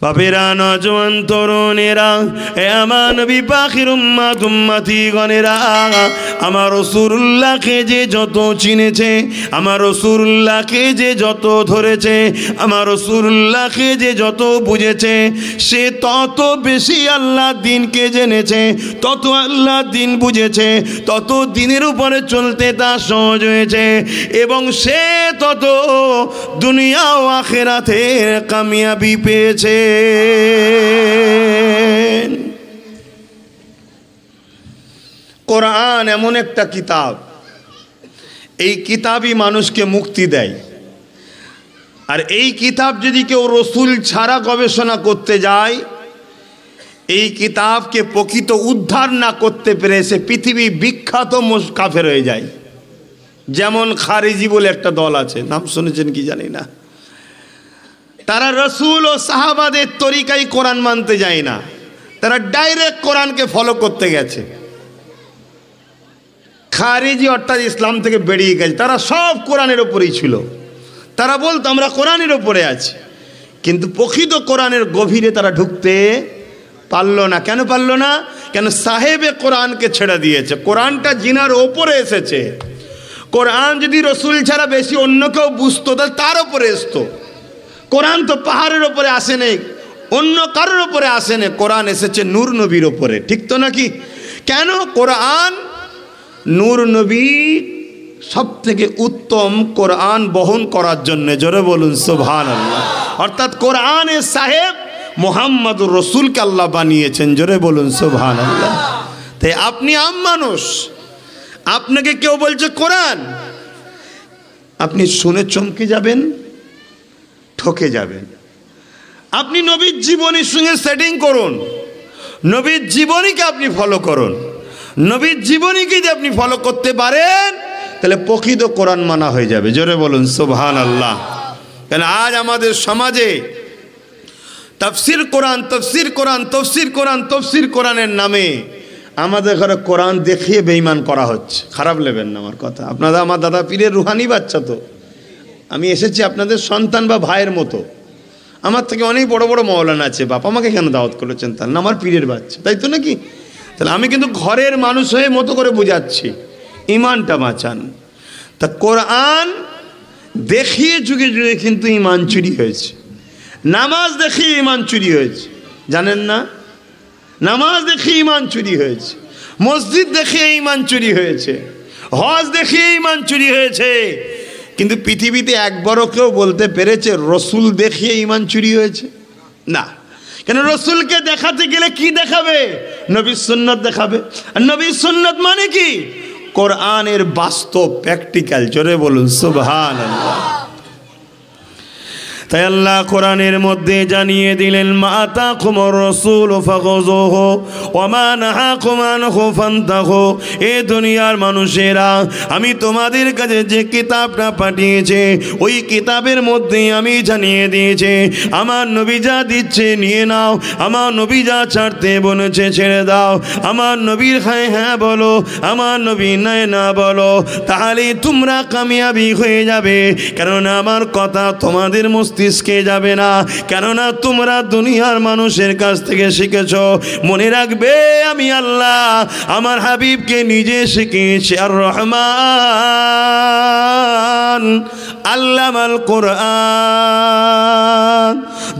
বাপেরা, নজওয়ান তরুণেরা, এ আমার নবী পাখির উম্মত উম্মতি গণেরা, আমার রাসূলুল্লাহকে যে যত চিনেছে, আমার রাসূলুল্লাহকে যে যত ধরেছে, আমার রাসূলুল্লাহকে যে যত বুঝেছে, সে তত বেশি আল্লাহর দ্বীনকে জেনেছে, তত আল্লাহর দ্বীন বুঝেছে, তত দ্বীনের উপরে চলতে তার সহজ হয়েছে, এবং সে তত দুনিয়া ও আখিরাতের কামিয়াবি পেয়েছে। কোরআন এমন একটা কিতাব, এই কিতাবই মানুষকে মুক্তি দেয়। আর এই কিতাব যদি কেউ রসুল ছাড়া গবেষণা করতে যায়, এই কিতাবকে প্রকৃত উদ্ধার না করতে পেরে সে পৃথিবী বিখ্যাত কাফের হয়ে যায়। যেমন খারিজি বলে একটা দল আছে, নাম শুনেছেন কি জানি না। তারা রসুল ও সাহাবাদের তরিকায় কোরআন মানতে যায় না, তারা ডাইরেক্ট কোরআনকে ফলো করতে গেছে। খারিজি অর্থাৎ ইসলাম থেকে বেরিয়ে গেছে, তারা সব কোরআনের ওপরেই ছিল। তারা বলতো আমরা কোরআনের ওপরে আছি, কিন্তু প্রকৃত কোরআনের গভীরে তারা ঢুকতে পারল না। কেন পারল না? কেন সাহেবে কোরআনকে ছেড়ে দিয়েছে। কোরআনটা জিনার ওপরে এসেছে। কোরআন যদি রসুল ছাড়া বেশি অন্য কেউ বুঝতো তাহলে তার ওপরে আসতো। কোরআন তো পাহাড়ের ওপরে আসে নেই, অন্য কারোর ওপরে আসে নেই, কোরআন এসেছে নূর নবীর ওপরে। ঠিক তো নাকি? কেন? কোরআন নূর নবী সব থেকে উত্তম কোরআন বহন করার জন্য। জোরে বলুন সুবহানাল্লাহ। অর্থাৎ কোরআনের সাহেব মুহাম্মদুর রসুলকে আল্লাহ বানিয়েছেন। জোরে বলুন সুবহানাল্লাহ। তাই আপনি আম মানুষ, আপনাকে কেউ বলছে কোরআন, আপনি শুনে চমকে যাবেন, ঠকে যাবেন। আপনি নবীর জীবনীর সঙ্গে সেটিং করুন, নবীর জীবনীকে আপনি ফলো করুন। নবীর জীবনীকে যদি আপনি ফলো করতে পারেন তাহলে প্রকৃত কোরআন মানা হয়ে যাবে। জোরে বলুন সুবহানাল্লাহ। কেন আজ আমাদের সমাজে তাফসির কোরআন, তফসির কোরআন, তফসির কোরআন, তফসির কোরআনের নামে আমাদের ঘরে কোরআন দেখিয়ে বেঈমান করা হচ্ছে। খারাপ নেবেন না আমার কথা। আপনারা আমার দাদা পীরের রুহানি বাচ্চা, তো আমি এসেছি আপনাদের সন্তান বা ভাইয়ের মতো। আমার থেকে অনেক বড় বড় মাওলানা আছে, বাপ আমাকে কেন দাওয়াত করেছেন? তার না আমার পীরের বাচ্চা, তাই তো নাকি? তাহলে আমি কিন্তু ঘরের মানুষ হয়ে মতো করে বোঝাচ্ছি, ইমানটা বাঁচান। তা কোরআন দেখিয়ে যুগে যুগে কিন্তু ইমান চুরি হয়েছে। নামাজ দেখিয়ে ইমান চুরি হয়েছে, জানেন না? নামাজ দেখিয়ে ইমান চুরি হয়েছে, মসজিদ দেখিয়ে ইমান চুরি হয়েছে, হজ দেখিয়ে ইমান চুরি হয়েছে। কিন্তু পৃথিবীতে একবারও কেউ বলতে পেরেছে রসুল দেখিয়ে ইমান চুরি হয়েছে? না। কেন? রসুলকে দেখাতে গেলে কি দেখাবে? নবীর সুন্নাত দেখাবে। আর নবীর সুন্নাত মানে কি? কোরআনের বাস্তব প্র্যাকটিক্যাল। জোরে বলুন সুবহানাল্লাহ। তাই আল্লাহ কোরআনের মধ্যে জানিয়ে দিলেন, মা আতাকুমুর রাসূল ফাখুযুহু ওয়া মা নাহাকুম আনহু ফান্তাহু। এ দুনিয়ার মানুষেরা, আমি তোমাদের কাছে যে কিতাবটা পাঠিয়েছে ওই কিতাবের মধ্যে আমি জানিয়ে দিয়েছি, আমার নবী যা দিচ্ছে নিয়ে নাও, আমার নবী যা ছাড়তে বলেছে ছেড়ে দাও। আমার নবীর হ্যাঁ হ্যাঁ বলো, আমার নবী নাই না বলো, তাহলে তোমরা কামিয়াবি হয়ে যাবে। কারণ আমার কথা তোমাদের মস্তিষ্কে যাবে না, কেননা তোমরা দুনিয়ার মানুষের কাছ থেকে শিখেছো। মনে রাখবে, আমি আল্লাহ আমার হাবিবকে নিজে শিখিয়েছি। আর রহমান আল্লামাল কোরআন,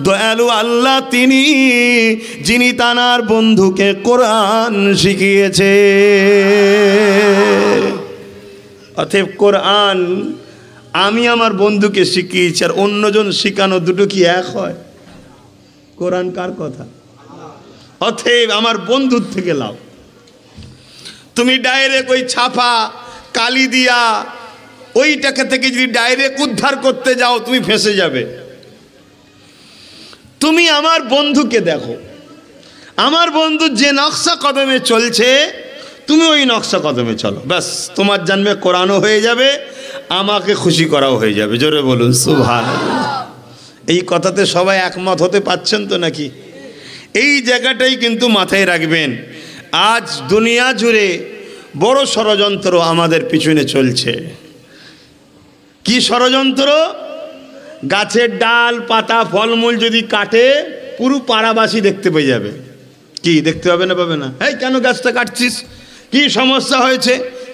দয়ালু আল্লাহ তিনি যিনি তানার বন্ধুকে কোরআন শিখিয়েছে। অতএব কোরআন আমি আমার বন্ধুকে শিখিয়েছি আর অন্যজন শিখানো, দুটো কি এক হয়? কোরআন কার কথা? অতএব আমার বন্ধুর থেকে লাও। তুমি ডাইরেক্ট ওই ছাপা কালি দিয়া ওইটাকে থেকে যদি ডাইরেক্ট উদ্ধার করতে যাও তুমি ফেঁসে যাবে। তুমি আমার বন্ধুকে দেখো, আমার বন্ধু যে নকশা কদমে চলছে তুমি ওই নকশা কদমে চলো, ব্যাস তোমার জন্মে কোরআনও হয়ে যাবে, আমাকে খুশি করাও হয়ে যাবে। জোরে বলুন সুবহানাল্লাহ। এই কথাতে সবাই একমত হতে পারছেন তো নাকি? এই জায়গাটাই কিন্তু মাথায় রাখবেন। আজ দুনিয়া জুড়ে বড় ষড়যন্ত্র আমাদের পিছনে চলছে। কি ষড়যন্ত্র? গাছের ডাল পাতা ফলমূল যদি কাটে পুরো পাড়াবাসী দেখতে পেয়ে যাবে। কি দেখতে পাবে না পাবে না? এই কেন গাছটা কাটছিস, কি সমস্যা হয়েছে?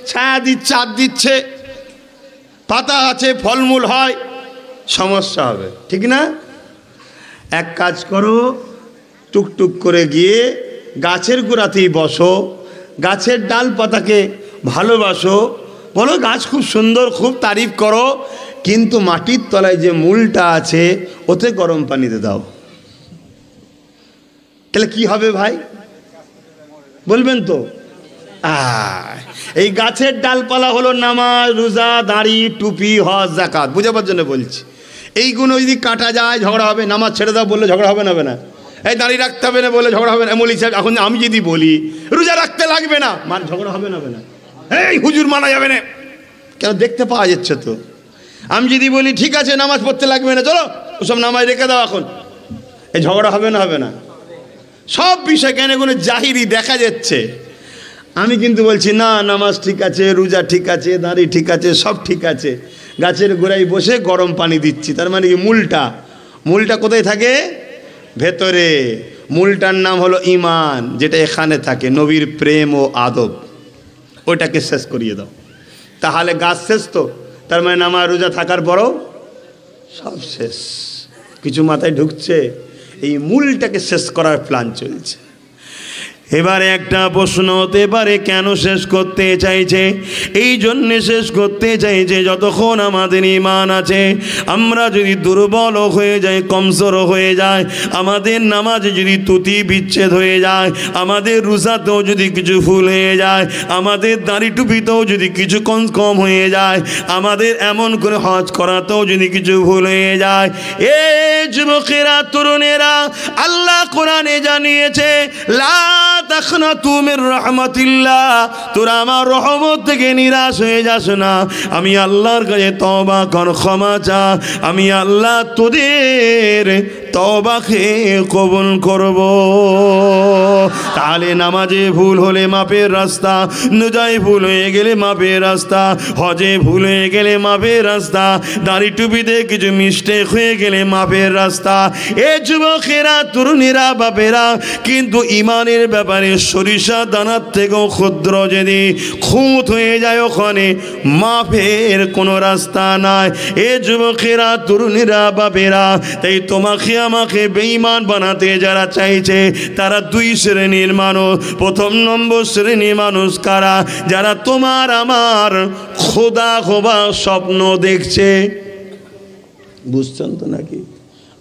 ছায়া দিচ্ছে, চাঁদ দিচ্ছে, পাতা আছে, ফলমূল হয়, সমস্যা হবে, ঠিক না? এক কাজ করো, টুকটুক করে গিয়ে গাছের গোড়াতেই বসো, গাছের ডাল পাতাকে ভালোবাসো, বলো গাছ খুব সুন্দর, খুব তারিফ করো, কিন্তু মাটির তলায় যে মূলটা আছে ওতে গরম পানিতে দাও। তাহলে কি হবে ভাই বলবেন তো? এই গাছের ডালপালা হলো নামাজ, রোজা, দাড়ি, টুপি, হজ, যাকাত, বুঝাবার জন্য বলছি। এইগুলো যদি কাটা যায় ঝগড়া হবে। নামাজ ছেড়ে দাও বললে ঝগড়া হবে না? হবে না? এই দাড়ি রাখতে হবে না বলে ঝগড়া হবে না? মৌলভী সাহেব এখন আমি যদি বলি রোজা রাখতে লাগবে না, ঝগড়া হবে না? হবে না? এই হুজুর মানা যাবে না, কেন দেখতে পাওয়া যাচ্ছে তো। আমি যদি বলি ঠিক আছে নামাজ পড়তে লাগবে না, চলো ওসব নামাজ রেখে দাও এখন, এই ঝগড়া হবে না? হবে না? সব বিষয় কেন কোনো জাহিরি দেখা যাচ্ছে। আমি কিন্তু বলছি না, নামাজ ঠিক আছে, রোজা ঠিক আছে, দাড়ি ঠিক আছে, সব ঠিক আছে, গাছের গোড়ায় বসে গরম পানি দিচ্ছি। তার মানে কি মূলটা কোথায় থাকে? ভেতরে। মূলটার নাম হলো ঈমান, যেটা এখানে থাকে, নবীর প্রেম ও আদব, ওইটাকে শেষ করিয়ে দাও। তাহলে গাছ শেষ তো, তার মানে নামাজ রোজা থাকার পরও সব শেষ। কিছু মাথায় ঢুকছে? এই মূলটাকে শেষ করার প্ল্যান চলছে। এবারে একটা প্রশ্ন হতে পারে, কেন শেষ করতে চাইছে? এই জন্যে শেষ করতে চাইছে, যতক্ষণ আমাদের ঈমান আছে, আমরা যদি দুর্বল হয়ে যাই, কমজোর হয়ে যায়, আমাদের নামাজে যদি ত্রুটি বিচ্ছেদ হয়ে যায়, আমাদের রোজাতেও যদি কিছু ভুল হয়ে যায়, আমাদের দাড়ি টুপিতেও যদি কিছু কম হয়ে যায়, আমাদের এমন করে হজ করাতেও যদি কিছু ভুল হয়ে যায়, এ যুবকেরা, তরুণেরা, আল্লাহ কোরআনে জানিয়েছে, লা তাখনাতু মির রাহমাতিল্লাহ, তোরা আমার রহমত থেকে নিরাশ হয়ে যাস না। আমি আল্লাহর কাছে তওবা কর, ক্ষমা চা, আমি আল্লাহ তোদের তওবাকে কবুল করব। তাহলে নামাজে ভুল হলে মাপের রাস্তা, রোজায় ভুল হয়ে গেলে মাপের রাস্তা, হজে ভুল হয়ে গেলে মাপের রাস্তা, দাড়ি টুপিতে কিছু মিস্টেক হয়ে গেলে মাপের রাস্তা। এ যুবকেরা, তরুণেরা, বাপেরা, কিন্তু ঈমানের ব্যাপারে সরিষা দানার থেকেও ক্ষুদ্র যদি খুঁত হয়ে যায়, ওখানে মাপের কোনো রাস্তা নাই। এ যুবকেরা, তরুণেরা, বাপেরা, তাই তোমাকে আমাকে বেঈমান বানাতে যারা চাইছে, তারা দুই শ্রেণীর মানুষ। প্রথম নম্বর শ্রেণীর মানুষ কারা? যারা তোমার আমার খোদা হবার স্বপ্ন দেখছে। বুঝছেন তো নাকি?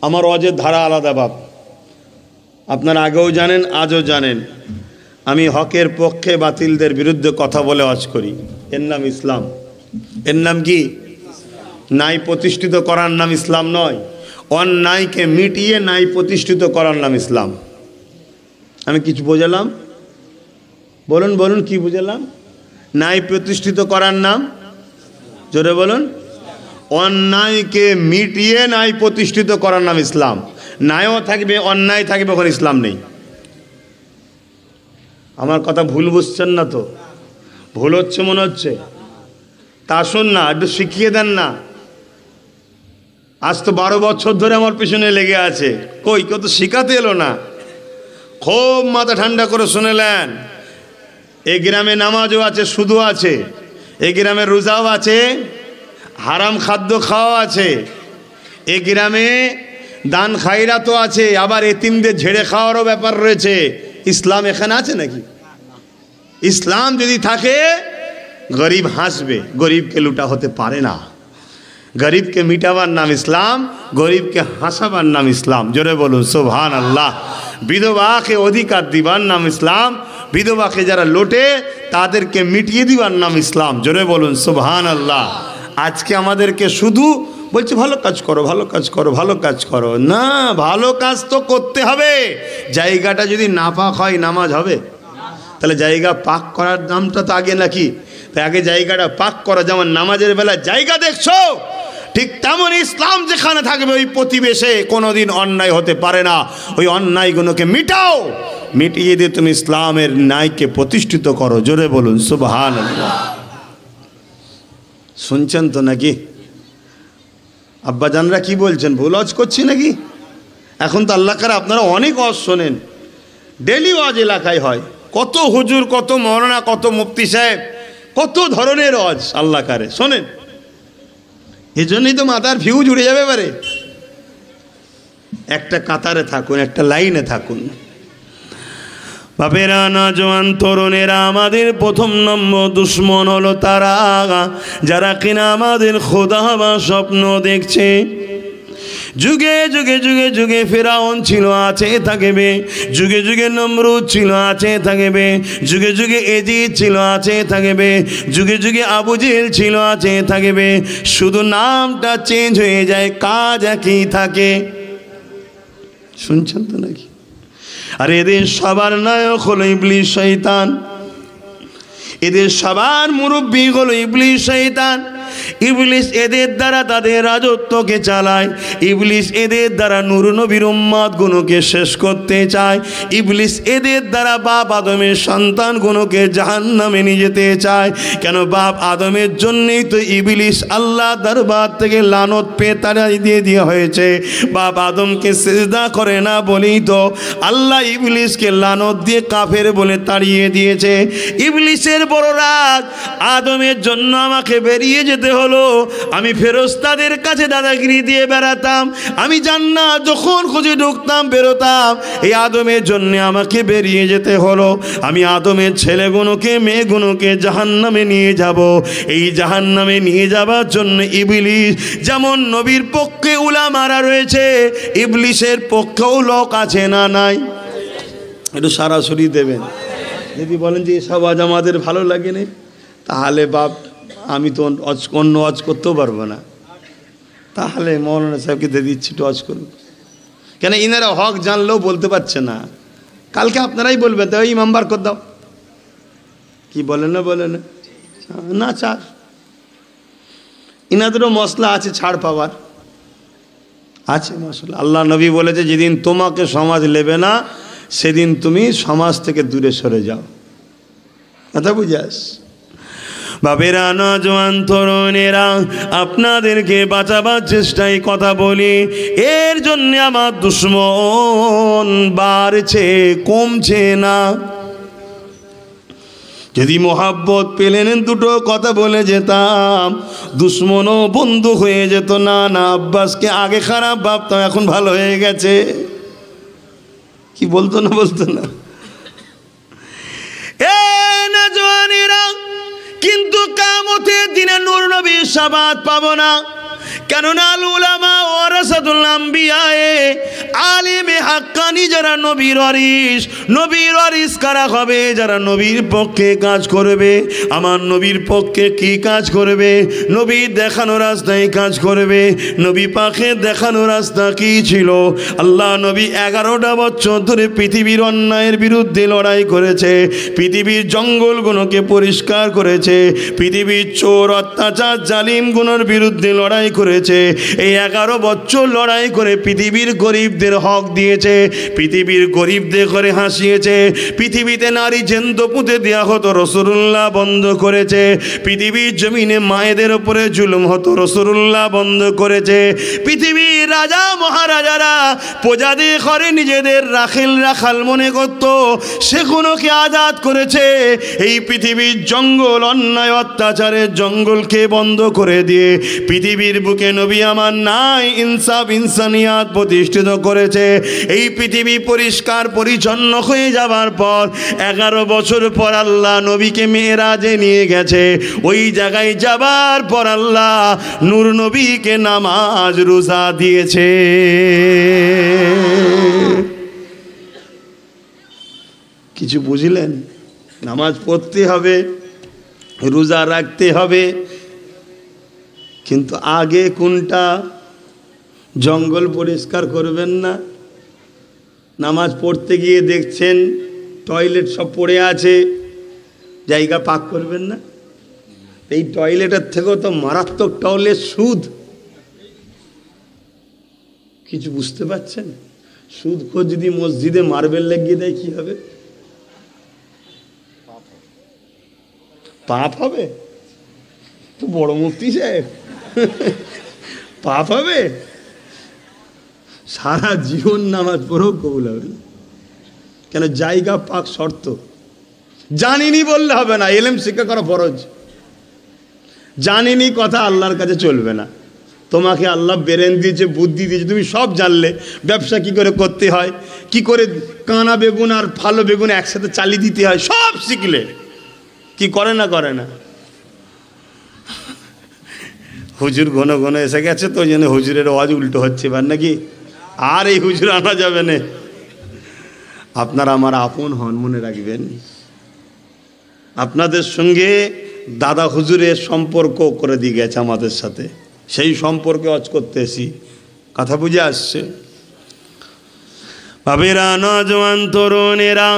আমার ওয়াজের ধারা আলাদা বাপ, আপনারা আগেও জানেন, আজও জানেন। আমি হকের পক্ষে, বাতিলদের বিরুদ্ধে কথা বলে ওয়াজ করি। এর নাম ইসলাম। এর নাম কি? ন্যায় প্রতিষ্ঠিত করার নাম ইসলাম নয়, অন্যায়কে মিটিয়ে ন্যায় প্রতিষ্ঠিত করার নাম ইসলাম। আমি কিছু বোঝালাম? বলুন বলুন, কি বুঝালাম? ন্যায় প্রতিষ্ঠিত করার নাম, জোরে বলুন। অন্যায়কে মিটিয়ে ন্যায় প্রতিষ্ঠিত করার নাম ইসলাম। ন্যায়ও থাকবে, অন্যায় থাকবে, ওখানে ইসলাম নেই। আমার কথা ভুল বুঝছেন না তো? ভুল হচ্ছে মনে হচ্ছে? তা শুন না, একটু শিখিয়ে দেন না। আজ তো 12 বছর ধরে আমার পিছনে লেগে আছে, কই কেউ তো শিখাতে এলো না। খুব মাথা ঠান্ডা করে শুনেলেন, এই গ্রামে নামাজও আছে, সুদও আছে, এই গ্রামে রোজাও আছে, হারাম খাদ্য খাওয়া আছে, এই গ্রামে দান খায়রাতও আছে, আবার এতিমদের ঝেড়ে খাওয়ারও ব্যাপার রয়েছে। ইসলাম এখানে আছে নাকি? ইসলাম যদি থাকে, গরিব হাসবে, গরিবকে লুটা হতে পারে না। গরিবকে মিটাবার নাম ইসলাম, গরিবকে হাসাবার নাম ইসলাম। জোরে বলুন সুবহানাল্লাহ। বিধবাকে অধিকার দিবার নাম ইসলাম, বিধবাকে যারা লোটে তাদেরকে মিটিয়ে দিবার নাম ইসলাম। জোরে বলুন সুবহানাল্লাহ। আজকে আমাদেরকে শুধু বলছে ভালো কাজ করো, ভালো কাজ করো, ভালো কাজ করো। না, ভালো কাজ তো করতে হবে। জায়গাটা যদি না পাক হয়, নামাজ হবে? তাহলে জায়গা পাক করার নামটা তো আগে নাকি? তাই আগে জায়গাটা পাক করা। যেমন নামাজের বেলা জায়গা দেখছো, ঠিক তেমন ইসলাম যেখানে থাকবে, ওই প্রতিবেশে কোনোদিন অন্যায় হতে পারে না। ওই অন্যায়গুলোকে মিটাও, মিটিয়ে দিয়ে তুমি ইসলামের ন্যায়কে প্রতিষ্ঠিত করো। জোরে বলুন সুবহানাল্লাহ। শুনছেন তো নাকি? আব্বাজানরা কি বলছেন? ভুল ওয়াজ করছি নাকি? এখন তো আল্লাহ কারে আপনারা অনেক ওয়াজ শোনেন, ডেলি ওয়াজ এলাকায় হয়, কত হুজুর, কত মৌলানা, কত মুফতি সাহেব, কত ধরনের ওয়াজ আল্লাহ কারে শোনেন। এই জন্যই তো মাথার ফিউজ উড়ে যাবে পারে। একটা কাতারে থাকুন, একটা লাইনে থাকুন। বাপেরা, নওজোয়ান তরুণেরা, আমাদের প্রথম নম্বর দুশ্মন হলো তারা যারা কিনা আমাদের খোদা বা স্বপ্ন দেখছে। যুগে যুগে যুগে যুগে ফেরাউন ছিল, আছে থাকবে। যুগে যুগে নমরুদ ছিল, আছে থাকবে। যুগে যুগে এজিদ ছিল, আছে থাকবে। যুগে যুগে আবু জেহেল ছিল, আছে থাকবে। শুধু নামটা চেঞ্জ হয়ে যায়, কাজ একই থাকে। শুনছেন তো নাকি? আর এদের সবার নায়ক হলো ইবলিস শয়তান, এদের সবার মুরব্বী হলো ইবলিস শয়তান। ইবলিস এদের দ্বারা তাদের রাজত্বকে চালায়। ইবলিস এদের দ্বারা নূর নবীর উম্মতগুলোকে শেষ করতে চায়। ইবলিস এদের দ্বারা বাপ আদমের সন্তানগুলোকে জাহান্নামে নিয়ে যেতে চায়। কেন? বাপ আদমের জন্যই তো ইবলিস আল্লাহ দরবার থেকে লানত পেয়ে তাড়িয়ে দিয়ে দেওয়া হয়েছে। বাপ আদমকে সিজদা করে না বলেই তো আল্লাহ ইবলিসকে লানত দিয়ে কাফের বলে তাড়িয়ে দিয়েছে। ইবলিসের বড় রাগ, আদমের জন্য আমাকে বেরিয়ে যেতে হলো। আমি ফেরেশতাদের কাছে দাদাগিরি দিয়ে বেড়াতাম, আমি জান্নাত যখন খুঁজে ঢুকতাম বেরোতাম, এই আদমের জন্য আমাকে বেরিয়ে যেতে হলো। আমি আদমের ছেলেগুলোকে মেয়েগুলোকে জাহান্নামে নিয়ে যাব। এই জাহান্নামে নিয়ে যাবার জন্য ইবলিস, যেমন নবীর পক্ষে উলামারা রয়েছে, ইবলিসের পক্ষেও লোক আছে না নাই? একটু সরাসরি দেবেন। যদি বলেন যে এসব আজ আমাদের ভালো লাগে না, তাহলে বাপ আমি তো অন্য ওয়াজ করতেও পারবো না। তাহলে মৌলানা সাহেবকে দিয়ে দিচ্ছি, একটু ওয়াজ করুন। কেন? ইনারা হক জানলেও বলতে পারছে না। কালকে আপনারাই বলবেন, তো ইমাম বার করে দাও। কি বলেন না? বলে না ছাড়। ইনাদেরও মশলা আছে ছাড় পাওয়ার, আছে মশলা। আল্লাহ নবী বলেছে, যেদিন তোমাকে সমাজ নেবে না সেদিন তুমি সমাজ থেকে দূরে সরে যাও। কথা বুঝাস? বাবেরা, নওজোয়ান তরুণেরা, আপনাদেরকে বাঁচাবার চেষ্টায় কথা বলি। এর জন্য আমার দুশ্মন বাড়ছে, কমছে না। যদি মোহাব্বত পেলেন দুটো কথা বলে যেতাম, দুশ্মনও বন্ধু হয়ে যেত। না না, আব্বাসকে আগে খারাপ ভাবতাম, এখন ভালো হয়ে গেছে। কি বলতো না? বলতো না? কিন্তু কিয়ামতের দিনে নূর নবীর শাফাআত পাবো না। কেননা আল উলামা ওয়ারাসাতুল আম্বিয়া, আলিমে হাক্কানি যারা নবীর ওয়ারিস। নবীর ওয়ারিস কারা হবে? যারা নবীর পক্ষে কাজ করবে। আমার নবীর পক্ষে কি কাজ করবে? নবীর দেখানো রাস্তায় কাজ করবে। নবী পাকের দেখানো রাস্তা কি ছিল? আল্লাহ নবী 11টা বছর ধরে পৃথিবীর অন্যায়ের বিরুদ্ধে লড়াই করেছে। পৃথিবীর জঙ্গলগুলোকে পরিষ্কার করেছে। পৃথিবীর চোর, অত্যাচার, জালিমগুলোর বিরুদ্ধে লড়াই করেছে। এই 11 বছর লড়াই করে পৃথিবীর গরিবদের হক দিয়েছে, পৃথিবীর গরিবদের করে হাসিয়েছে। পৃথিবীতে নারী জ্যান্ত পুঁতে দেওয়া হতো, রাসূলুল্লাহ বন্ধ করেছে। পৃথিবীর জমিনে মায়েদের উপরে জুলুম হতো, রাসূলুল্লাহ বন্ধ করেছে। পৃথিবীর রাজা মহারাজারা প্রজাদের ঘরে নিজেদের রাখাল মনে করত, সেগুলোকে আজাদ করেছে। এই পৃথিবীর জঙ্গল, অন্যায় অত্যাচারের জঙ্গলকে বন্ধ করে দিয়ে পৃথিবীর বুকে নবী আমার নাই ইনসাফ ইনসানিয়াত প্রতিষ্ঠিত করেছে। এই পৃথিবী পরিষ্কার পরিচ্ছন্ন হয়ে যাবার পর 11 বছর পর আল্লাহ নবীকে মেরাজে নিয়ে গেছে। ওই জায়গায় যাবার পর আল্লাহ নূর নবীকে নামাজ রোজা দিয়েছে। কিছু বুঝলেন? নামাজ পড়তে হবে, রোজা রাখতে হবে, কিন্তু আগে কোনটা? জঙ্গল পরিষ্কার করবেন না, নামাজ পড়তে গিয়ে দেখছেন টয়লেট সব পড়ে আছে, জায়গা পাক করবেন না। এই টয়লেটের থেকেও তো মারাত্মক টয়লেট সুদ। কিছু বুঝতে পারছেন? সুদ খোর যদি মসজিদে মার্বেল লাগিয়ে দেয় কি হবে? পাপ হবে তো? বড় মুফতি সাহেব, পাপ হবে? সারা জীবন নামাজ পড়েও কবুল হবে না। কেন? জায়গা পাক শর্ত। জানিনি বললে হবে না, এলেম শিক্ষা করা ফরজ। জানিনি কথা আল্লাহর কাছে চলবে না। তোমাকে আল্লাহ ব্রেন দিয়েছে, বুদ্ধি দিয়েছে, তুমি সব জানলে ব্যবসা কি করে করতে হয়, কি করে কানা বেগুন আর ভালো বেগুন একসাথে চালিয়ে দিতে হয়, সব শিখলে কি করে না করে না। হুজুর ঘন ঘন এসে গেছে তো, ওই জন্য হুজুরের আওয়াজ উল্টো হচ্ছে এবার নাকি। আর এই হুজুর আনা যাবে না। আপনারা আমার আপন হন, মনে রাখবেন। আপনাদের সঙ্গে দাদা হুজুরের সম্পর্ক করে দিয়ে গেছে আমাদের সাথে, সেই সম্পর্কে আজ করতে এসি। কথা বুঝে আসছে? বাবেরা, নজওয়ান তরুণেরা,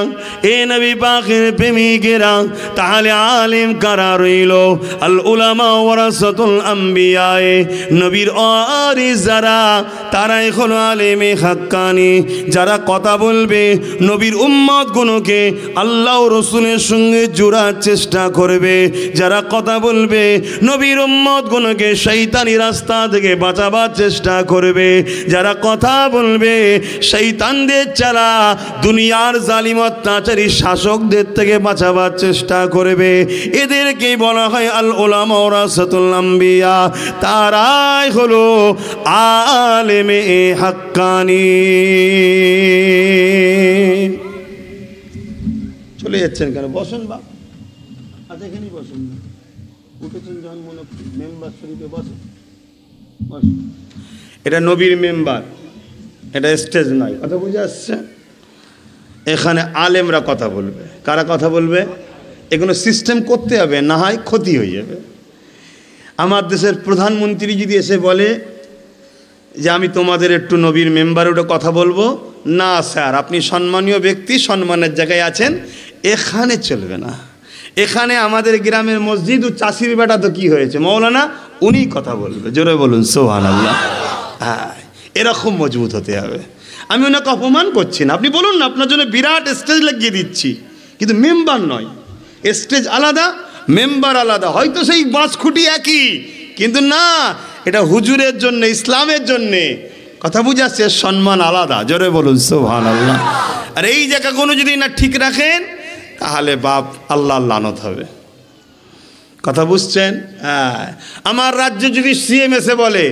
এ নবী পাকের প্রেমিকেরা, তাহলে আলেম কারা রইল? আল উলামা ওয়ারাসাতুল আম্বিয়া, নবীর ওয়ারিস যারা, তারাই হলো আলেমে হাক্কানি। যারা কথা বলবে নবীর উম্মতগুলোকে আল্লাহ রসুলের সঙ্গে জোড়ার চেষ্টা করবে, যারা কথা বলবে নবীর উম্মতগুলোকে শয়তানি রাস্তা থেকে বাঁচাবার চেষ্টা করবে, যারা কথা বলবে শয়তানদের যারা দুনিয়ার জালিম অত্যাচারী শাসকদের থেকে বাঁচাবার চেষ্টা করবে, এদেরকে বলা হয় আল উলামা ওয়ারাসাতুল আম্বিয়া। তারাই হলো আলেমে হাক্কানি। চলে যাচ্ছেন কেন? বসুন বা আচ্ছা, এখানেই বসুন না, উঠেছেন যখন মনে মেম্বার শরীফে বসুন। এটা নবীর মেম্বার, এটা স্টেজ নয়। কথা বুঝে আসছে? এখানে আলেমরা কথা বলবে। কারা কথা বলবে? এগুলো সিস্টেম করতে হবে, না হয় ক্ষতি হয়ে যাবে। আমার দেশের প্রধানমন্ত্রী যদি এসে বলে যে আমি তোমাদের একটু নবীর মেম্বারে ওটা কথা বলবো, না স্যার, আপনি সম্মানীয় ব্যক্তি, সম্মানের জায়গায় আছেন, এখানে চলবে না। এখানে আমাদের গ্রামের মসজিদ ও চাষির বেটা তো কি হয়েছে, মৌলানা, উনি কথা বলবে। জোরে বলুন সুবহানাল্লাহ। হ্যাঁ, এরকম মজবুত হতে হবে। আমি ওনাকে অপমান করছি না, আপনি বলুন না, আপনার জন্য বিরাট স্টেজ লাগিয়ে দিচ্ছি, কিন্তু মেম্বার নয়। স্টেজ আলাদা, মেম্বার আলাদা। হয়তো সেই বাঁশ খুঁটি একই, কিন্তু না, এটা হুজুরের জন্য, ইসলামের জন্যে। কথা বুঝাচ্ছে, সম্মান আলাদা। জোরে বলুন সুবহানাল্লাহ। আর এই জায়গাগুলো যদি না ঠিক রাখেন, তাহলে বাপ আল্লাহ লানত হবে। কথা বুঝছেন? হ্যাঁ, আমার রাজ্যে যদি সিএম এসে বলে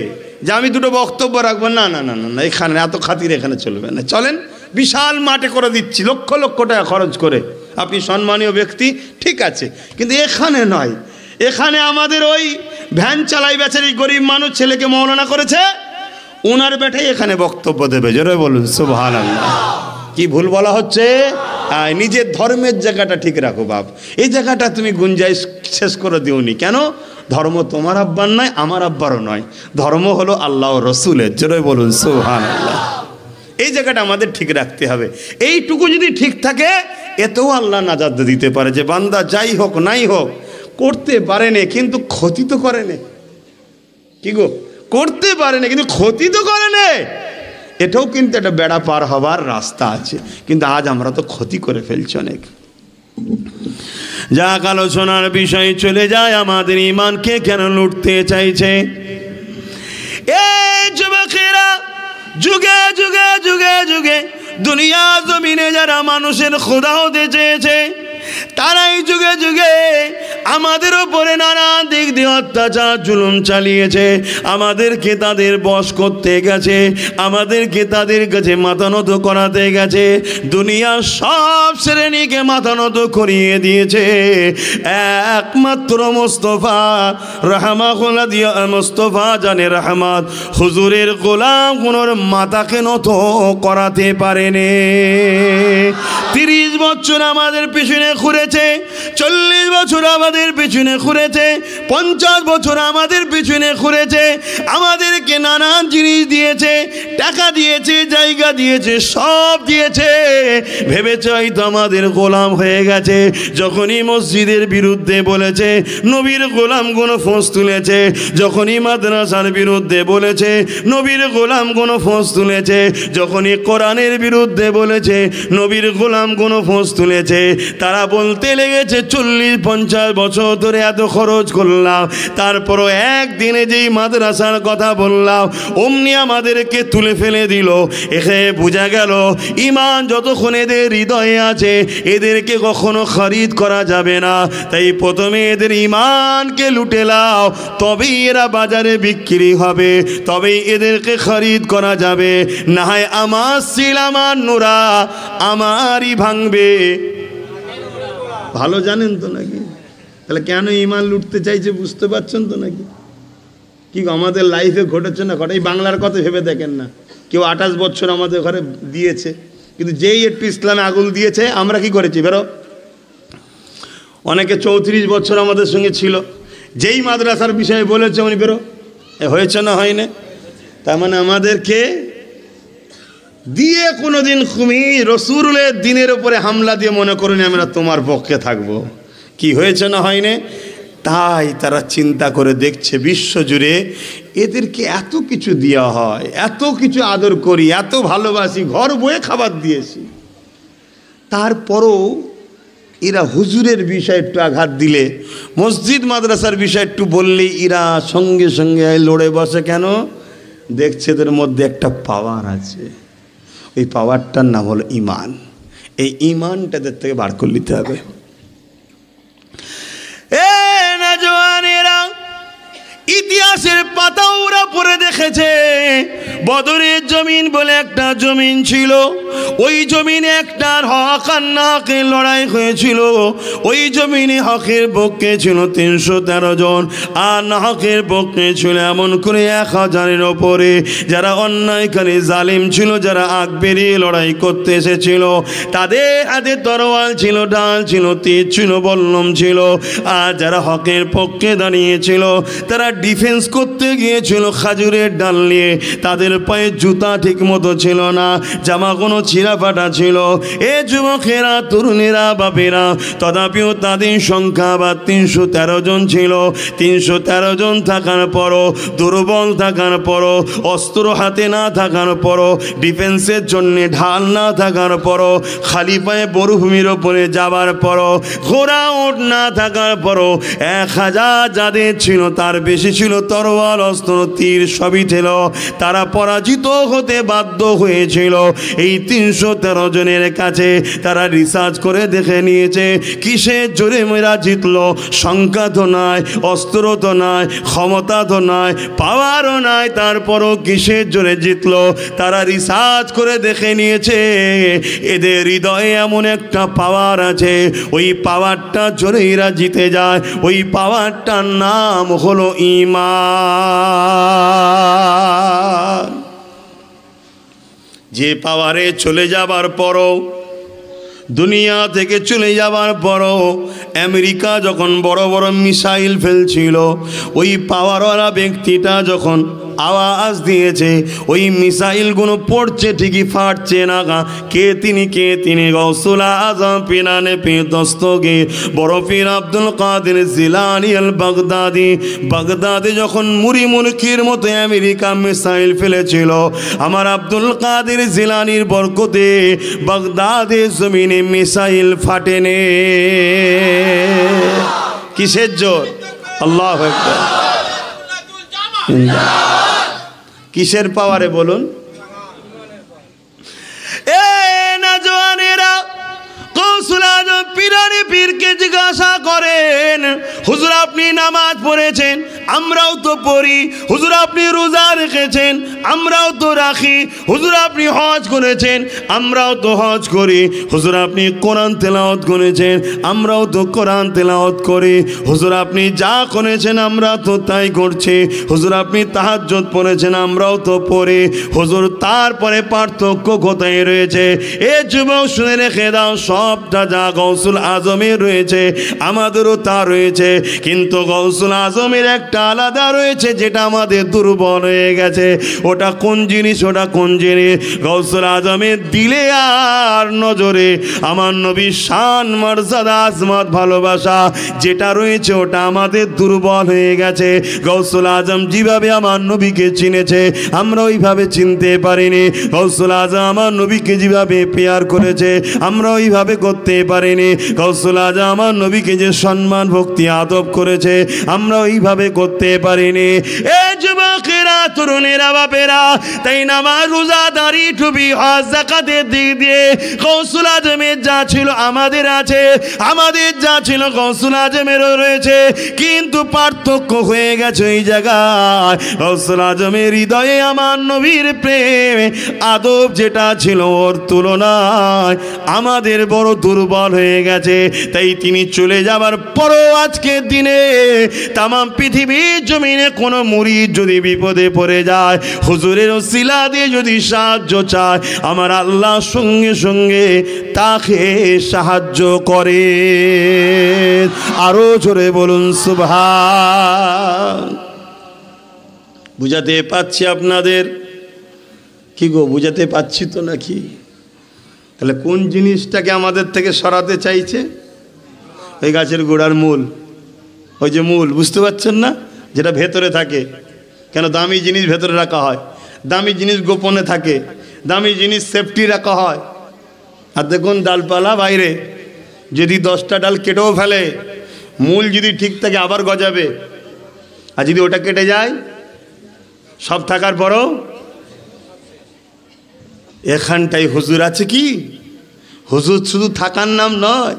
যে আমি দুটো বক্তব্য রাখবো, না না না না, এখানে এত খাতির এখানে চলবে না, চলেন বিশাল মাঠে করে দিচ্ছি, লক্ষ লক্ষ টাকা খরচ করে, আপনি সম্মানীয় ব্যক্তি, ঠিক আছে, কিন্তু এখানে নয়। এখানে আমাদের ওই ভ্যান চালাই বেচারি গরিব মানুষ ছেলেকে মৌলানা করেছে, ওনার বেটাই এখানে বক্তব্য দেবে। জোরে বলুন সুবহানাল্লাহ। কি ভুল বলা হচ্ছে? নিজের ধর্মের জায়গাটা ঠিক রাখো বাপ। এই জায়গাটা তুমি গুঞ্জাইশ শেষ করে দিওনি। কেন? ধর্ম তোমার আব্বার নয়, আমার আব্বারও নয়, ধর্ম হলো আল্লাহ রসুলের। জোরে বলুন সুবহানাল্লাহ। এই জায়গাটা আমাদের ঠিক রাখতে হবে। এইটুকু যদি ঠিক থাকে, এতেও আল্লাহ নাজাত দিতে পারে যে বান্দা যাই হোক নাই হোক করতে পারে না, কিন্তু ক্ষতি তো করে না। কি গো? করতে পারে না কিন্তু ক্ষতি তো করে না। এটাও কিন্তু একটা বেড়া পার হবার রাস্তা আছে, কিন্তু আজ আমরা তো ক্ষতি করে ফেলছি অনেক। যা আলোচনার বিষয় চলে যায়, আমাদের ইমানকে কেন লুটতে চাইছে? এই যুবকেরা যুগে যুগে যুগে যুগে দুনিয়া জমিনে যারা মানুষের খোদা হতে চেয়েছে, তারাই যুগে যুগে আমাদের ওপরে নানা দিক দিয়ে অত্যাচার জুলুম চালিয়েছে। আমাদেরকে তাদের বশ করতে গেছে, আমাদেরকে তাদের কাছে মাথা নত করাতে গেছে। দুনিয়ার সব শ্রেণীকে মাথা নত করিয়ে দিয়েছে। একমাত্র মোস্তফা রাহমাতুল্লাহ দিয়া মোস্তফা জানে রহমত হুজুরের গোলাম কোনোর মাথাকে নত করাতে পারেনি। 30 বছর আমাদের পিছনে ঘুরেছে, 40 বছর আমাদের পিছনে ঘুরেছে, 50 বছর আমাদের পিছনে ঘুরেছে। আমাদেরকে নানান জিনিস দিয়েছে, টাকা দিয়েছে, জায়গা দিয়েছে, সব দিয়েছে। ভেবেছে হয়তো আমাদের গোলাম হয়ে গেছে। যখনই মসজিদের বিরুদ্ধে বলেছে, নবীর গোলাম কোনো ফোঁস তুলেছে। যখনই মাদ্রাসার বিরুদ্ধে বলেছে, নবীর গোলাম কোনো ফোঁস তুলেছে। যখনই কোরআনের বিরুদ্ধে বলেছে, নবীর গোলাম কোনো ফোঁস তুলেছে। তারা বলতে লেগেছে 40-50 বছর ধরে এত খরচ করলাম, তারপরও একদিনে যেই মাদ্রাসার কথা বললাম অমনি আমাদেরকে তুলে ফেলে দিল। এখানে বোঝা গেল ঈমান যতক্ষণ এদের হৃদয়ে আছে এদেরকে কখনো খরিদ করা যাবে না। তাই প্রথমে এদের ঈমানকে লুটে লাও, তবেই এরা বাজারে বিক্রি হবে, তবেই এদেরকে খরিদ করা যাবে। না হয় আমার সিল আমার নোরা আমারই ভাঙবে। ভালো জানেন তো নাকি? তাহলে কেন ঈমান লুটতে চাইছে বুঝতে পারছেন তো নাকি? কি আমাদের লাইফে ঘটেছে না ঘটে? এই বাংলার কথা ভেবে দেখেন না, কেউ 28 বছর আমাদের ঘরে দিয়েছে, কিন্তু যেই একটু ইসলামে আগুল দিয়েছে আমরা কি করেছি বেরো। অনেকে 34 বছর আমাদের সঙ্গে ছিল, যেই মাদ্রাসার বিষয়ে বলেছে উনি বেরো। হয়েছে না হয়নি? তার মানে আমাদেরকে দিয়ে কোনোদিন তুমি রসুলের দিনের উপরে হামলা দিয়ে মনে করুন আমরা তোমার পক্ষে থাকবো। কি হয়েছে না হয়নি? তাই তারা চিন্তা করে দেখছে বিশ্বজুড়ে এদেরকে এত কিছু দেওয়া হয়, এত কিছু আদর করি, এত ভালোবাসি, ঘর বয়ে খাবার দিয়েছি, তারপরও এরা হুজুরের বিষয় একটু আঘাত দিলে, মসজিদ মাদ্রাসার বিষয় একটু বললেই এরা সঙ্গে সঙ্গে লড়ে বসে। কেন? দেখছে এদের মধ্যে একটা পাওয়ার আছে, এই পাওয়ারটার নাম হলো ঈমান। এই ঈমানটা এদের থেকে বার করে নিতে হবে। ইতিহাসের পাতা ওরা পড়ে দেখেছে বদরের জমিন বলে একটা জমিন ছিল, ওই জমিনে একটার হক আর নাকের লড়াই হয়েছিল। ওই জমিনে হকের পক্ষে ছিল 313 জন, আর না হকের পক্ষে ছিল এমন করে 1000-এর ওপরে। যারা অন্যায়কারী জালিম ছিল, যারা আগ বেরিয়ে লড়াই করতে এসেছিল, তাদের হাতে তরোয়াল ছিল, ডাল ছিল, তীর ছিল, বল্লম ছিল। আর যারা হকের পক্ষে দাঁড়িয়েছিল তারা ডিফেন্স করতে গিয়েছিল খাজুরের ডাল নিয়ে। তাদের পায়ে জুতা ঠিক মতো ছিল না, জামা কোনো ছিঁড়া ফাটা ছিল। এ যুবকেরা, তরুণেরা, বাপেরা, তথাপিও তাদের সংখ্যা বা 313 জন ছিল। 313 জন থাকার পরও, দুর্বল থাকার পরও, অস্ত্র হাতে না থাকার পরও, ডিফেন্সের জন্য ঢাল না থাকার পরও, খালি পায়ে মরুভূমির ওপরে যাবার পরও, ঘোড়া ওঠ না থাকার পরও 1000 যাদের ছিল তার বেশি ছিল তরোয়াল, অস্ত্র, তীর সবই ছিল। তারা পরাজিত হতে বাধ্য হয়েছিল। এই 313 জনের কাছে তারা রিসার্চ করে দেখে নিয়েছে কিসের জোরে মেয়েরা জিতলো। সংখ্যা তো নাই, অস্ত্র তো নাই, ক্ষমতা তো নাই, পাওয়ারও নাই, তারপরও কিসের জোরে জিতলো তারা রিসার্চ করে দেখে নিয়েছে এদের হৃদয়ে এমন একটা পাওয়ার আছে, ওই পাওয়ারটা জোরে এরা জিতে যায়। ওই পাওয়ারটার নাম হলো ঈমান। যে পাওয়ারে চলে যাবার পরও, দুনিয়া থেকে চলে যাবার পরও আমেরিকা যখন বড় বড় মিসাইল ফেলছিল, ওই পাওয়ারওয়ালা ব্যক্তিটা যখন আওয়াজ দিয়েছে ওই মিসাইলগুলো পড়ছে ঠিকই, ফাটছে না। কে তিনি? কে তিনি? গৌসুল আজম পিরানে পীর দস্তগীর বড় পীর আব্দুল কাদের জিলানী আল বাগদাদি। বাগদাদে যখন মুড়ি মুরকির মতো আমেরিকা মিসাইল ফেলেছিল, আমার আব্দুল কাদের জিলানীর বরকতে বাগদাদে জমিনে মিসাইল ফাটেনে। কিসের জোর? আল্লাহু আকবার। কিসের পাওয়ারে বলুন? এ না জওয়ানেরা, গৌসুল আজম পিরানি পীরকে জিজ্ঞাসা করেন, হুজুর আপনি নামাজ পড়েছেন, আমরাও তো পড়ি। হুজুর আপনি রোজা রেখেছেন, আমরাও তো রাখি। হুজুর আপনি হজ করেছেন, আমরাও তো হজ করি। হুজুর আপনি কোরআন তেলাওয়াত করেছেন, আমরাও তো কোরআন তেলাওয়াত করি। হুজুর আপনি যা করেছেন আমরা তো তাই করছি। হুজুর আপনি তাহাজ্জুদ পড়েছেন, আমরাও তো পড়ি। হুজুর তারপরে পার্থক্য কোথায় রয়েছে? এ যুবক শুনে রেখে দাও, সবটা যা গৌসুল আজমের রয়েছে আমাদেরও তা রয়েছে, কিন্তু গৌসুল আজমের একটা আলাদা রয়েছে যেটা আমাদের দুর্বল হয়ে গেছে। ওটা কোন জিনিস, ওটা কোন জিনিস? গৌসুল আজমের দিলে আর নজরে আমার নবীর শান, মর্যাদা, আজমত, ভালোবাসা যেটা রয়েছে ওটা আমাদের দুর্বল হয়ে গেছে। গৌসুল আজম যেভাবে আমার নবীকে চিনেছে আমরা ওইভাবে চিনতে পারিনি। গৌসুল আজম আমার নবীকে যেভাবে পেয়ার করেছে আমরা ওইভাবে করতে পারিনি। গৌসুল আজম আমার নবীকে যে সম্মান, ভক্তি, আদব করেছে আমরা ওইভাবে করতে পারিনি। এ যুবকেরা, তরুণেরা, বাপেরা, তাই নামাজ, রোজা, দাড়ি, টুপি, হজ, যাকাতের দিক দিয়ে গৌসুল আজমের যা ছিল আমাদের আছে, আমাদের যা ছিল গৌসুল আজমেরও রয়েছে, কিন্তু পার্থক্য হয়ে গেছে এই জায়গায়। গৌসুল আজমের হৃদয়ে আমার নবীর প্রেম, আদব যেটা ছিল ওর তুলনায় আমাদের বড় দুর্বল হয়ে গেছে। তাই তিনি চলে যাবার পরও আজকের দিনে তামাম পৃথিবীর জমিনে কোনো মুরিদ যদি বিপদে পড়ে যায়, হুজুরের ওসিলা দিয়ে যদি সাহায্য চায়, আমার আল্লাহ সঙ্গে সঙ্গে তাকে সাহায্য করে। আরো জোরে বলুন সুবহান। বুঝাতে পাচ্ছি আপনাদের? কি গো, বুঝাতে পাচ্ছি তো নাকি? তাহলে কোন জিনিসটাকে আমাদের থেকে সরাতে চাইছে? ওই গাছের গোড়ার মূল, ওই যে মূল, বুঝতে পারছেন না? যেটা ভেতরে থাকে। কেন দামি জিনিস ভেতরে রাখা হয়, দামি জিনিস গোপনে থাকে, দামি জিনিস সেফটি রাখা হয়। আর দেখুন ডালপালা বাইরে, যদি 10টা ডাল কেটেও ফেলে, মূল যদি ঠিক থাকে আবার গজাবে। আর যদি ওটা কেটে যায়, সব থাকার পরও এখানটাই হুজুর আছে কি? হুজুর শুধু থাকার নাম নয়,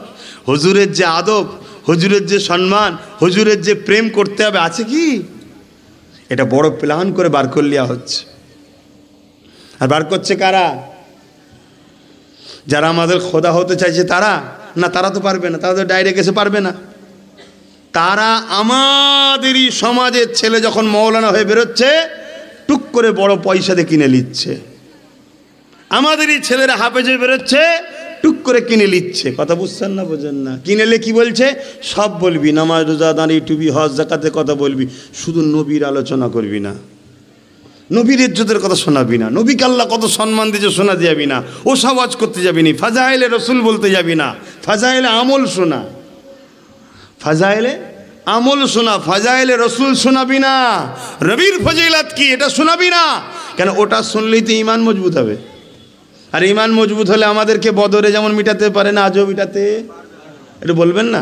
হুজুরের যে আদব, হুজুরের যে সম্মান, হুজুরের যে প্রেম করতে হবে আছে কি? এটা বড় প্ল্যান করে বার করে নেওয়া হচ্ছে। আর বার করছে কারা? যারা আমাদের খোদা হতে চাইছে তারা না? তারা তো পারবে না, তারা তো ডাইরেক্ট এসে পারবে না। তারা আমাদেরই সমাজের ছেলে যখন মৌলানা হয়ে বেরোচ্ছে, টুক করে বড় পয়সা দিয়ে কিনে নিচ্ছে। আমাদেরই ছেলেরা হাফেজে বেরোচ্ছে, টুক করে কিনে নিচ্ছে। কথা বুঝছেন না? বোঝেন না? কিনেলে কি বলছে? সব বলবি, নামাজ, রোজা, দাঁড়ি, টুপি, হজ, যাকাতের কথা বলবি, শুধু নবীর আলোচনা করবি না, নবীর ইজ্জতের কথা শোনাবি না, নবীকে আল্লাহ কত সম্মান দিয়েছে শোনা যাবি না, ও সওয়াজ করতে যাবি না, ফাজাইলে রসুল বলতে যাবি না, ফাজাইলে আমল শোনা, ফাজাইলে আমল শোনা, ফাজাইলে রসুল শোনাবি না, রবির ফজিলাত কি এটা শোনাবি না। কেন? ওটা শুনলেই তো ইমান মজবুত হবে। আর ইমান মজবুত হলে আমাদেরকে বদরে যেমন মিটাতে পারে না, আজও মিটাতে। এটা বলবেন না?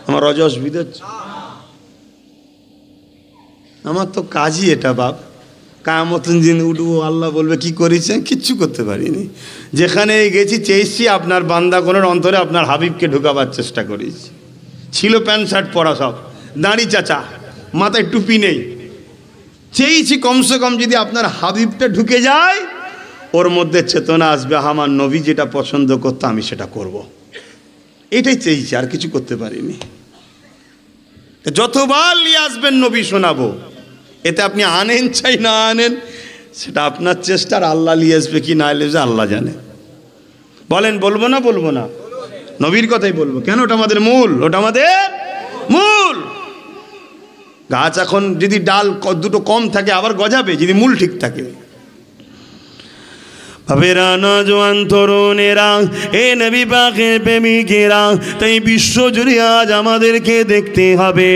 আমার রজ অসুবিধা হচ্ছে, আমার তো কাজই এটা বাপ। কায়ামতের দিন উঠবো, আল্লাহ বলবে কি করেছেন? কিচ্ছু করতে পারিনি। যেখানে গেছি চেয়েছি আপনার বান্দাগণের অন্তরে আপনার হাবিবকে ঢুকাবার চেষ্টা করেছি। ছিল প্যান্ট শার্ট পরা, সব দাঁড়ি চাচা, মাথায় টুপি নেই। চেয়েছি কমসে কম যদি আপনার হাবিবটা ঢুকে যায়, ওর মধ্যে চেতনা আসবে, আমার নবী যেটা পছন্দ করতো আমি সেটা করব। এটাই চেয়েছি, আর কিছু করতে পারিনি। যতবার নিয়ে আসবেন নবী শোনাবো। এতে আপনি আনেন চাই না আনেন, সেটা আপনার চেষ্টার। আল্লাহ নিয়ে আসবে কি না এলে আল্লাহ জানে। বলেন বলবো না? বলবো না? নবীর কথাই বলবো। কেন? ওটা আমাদের মূল, ওটা আমাদের মূল। গাছ এখন যদি ডাল দুটো কম থাকে আবার গজাবে, যদি মূল ঠিক থাকে। বাবেরা, নজওয়ান, তরুণেরা, এ নবী পাকের প্রেমিকেরা, তাই বিশ্ব জুড়ে আজ আমাদেরকে দেখতে হবে,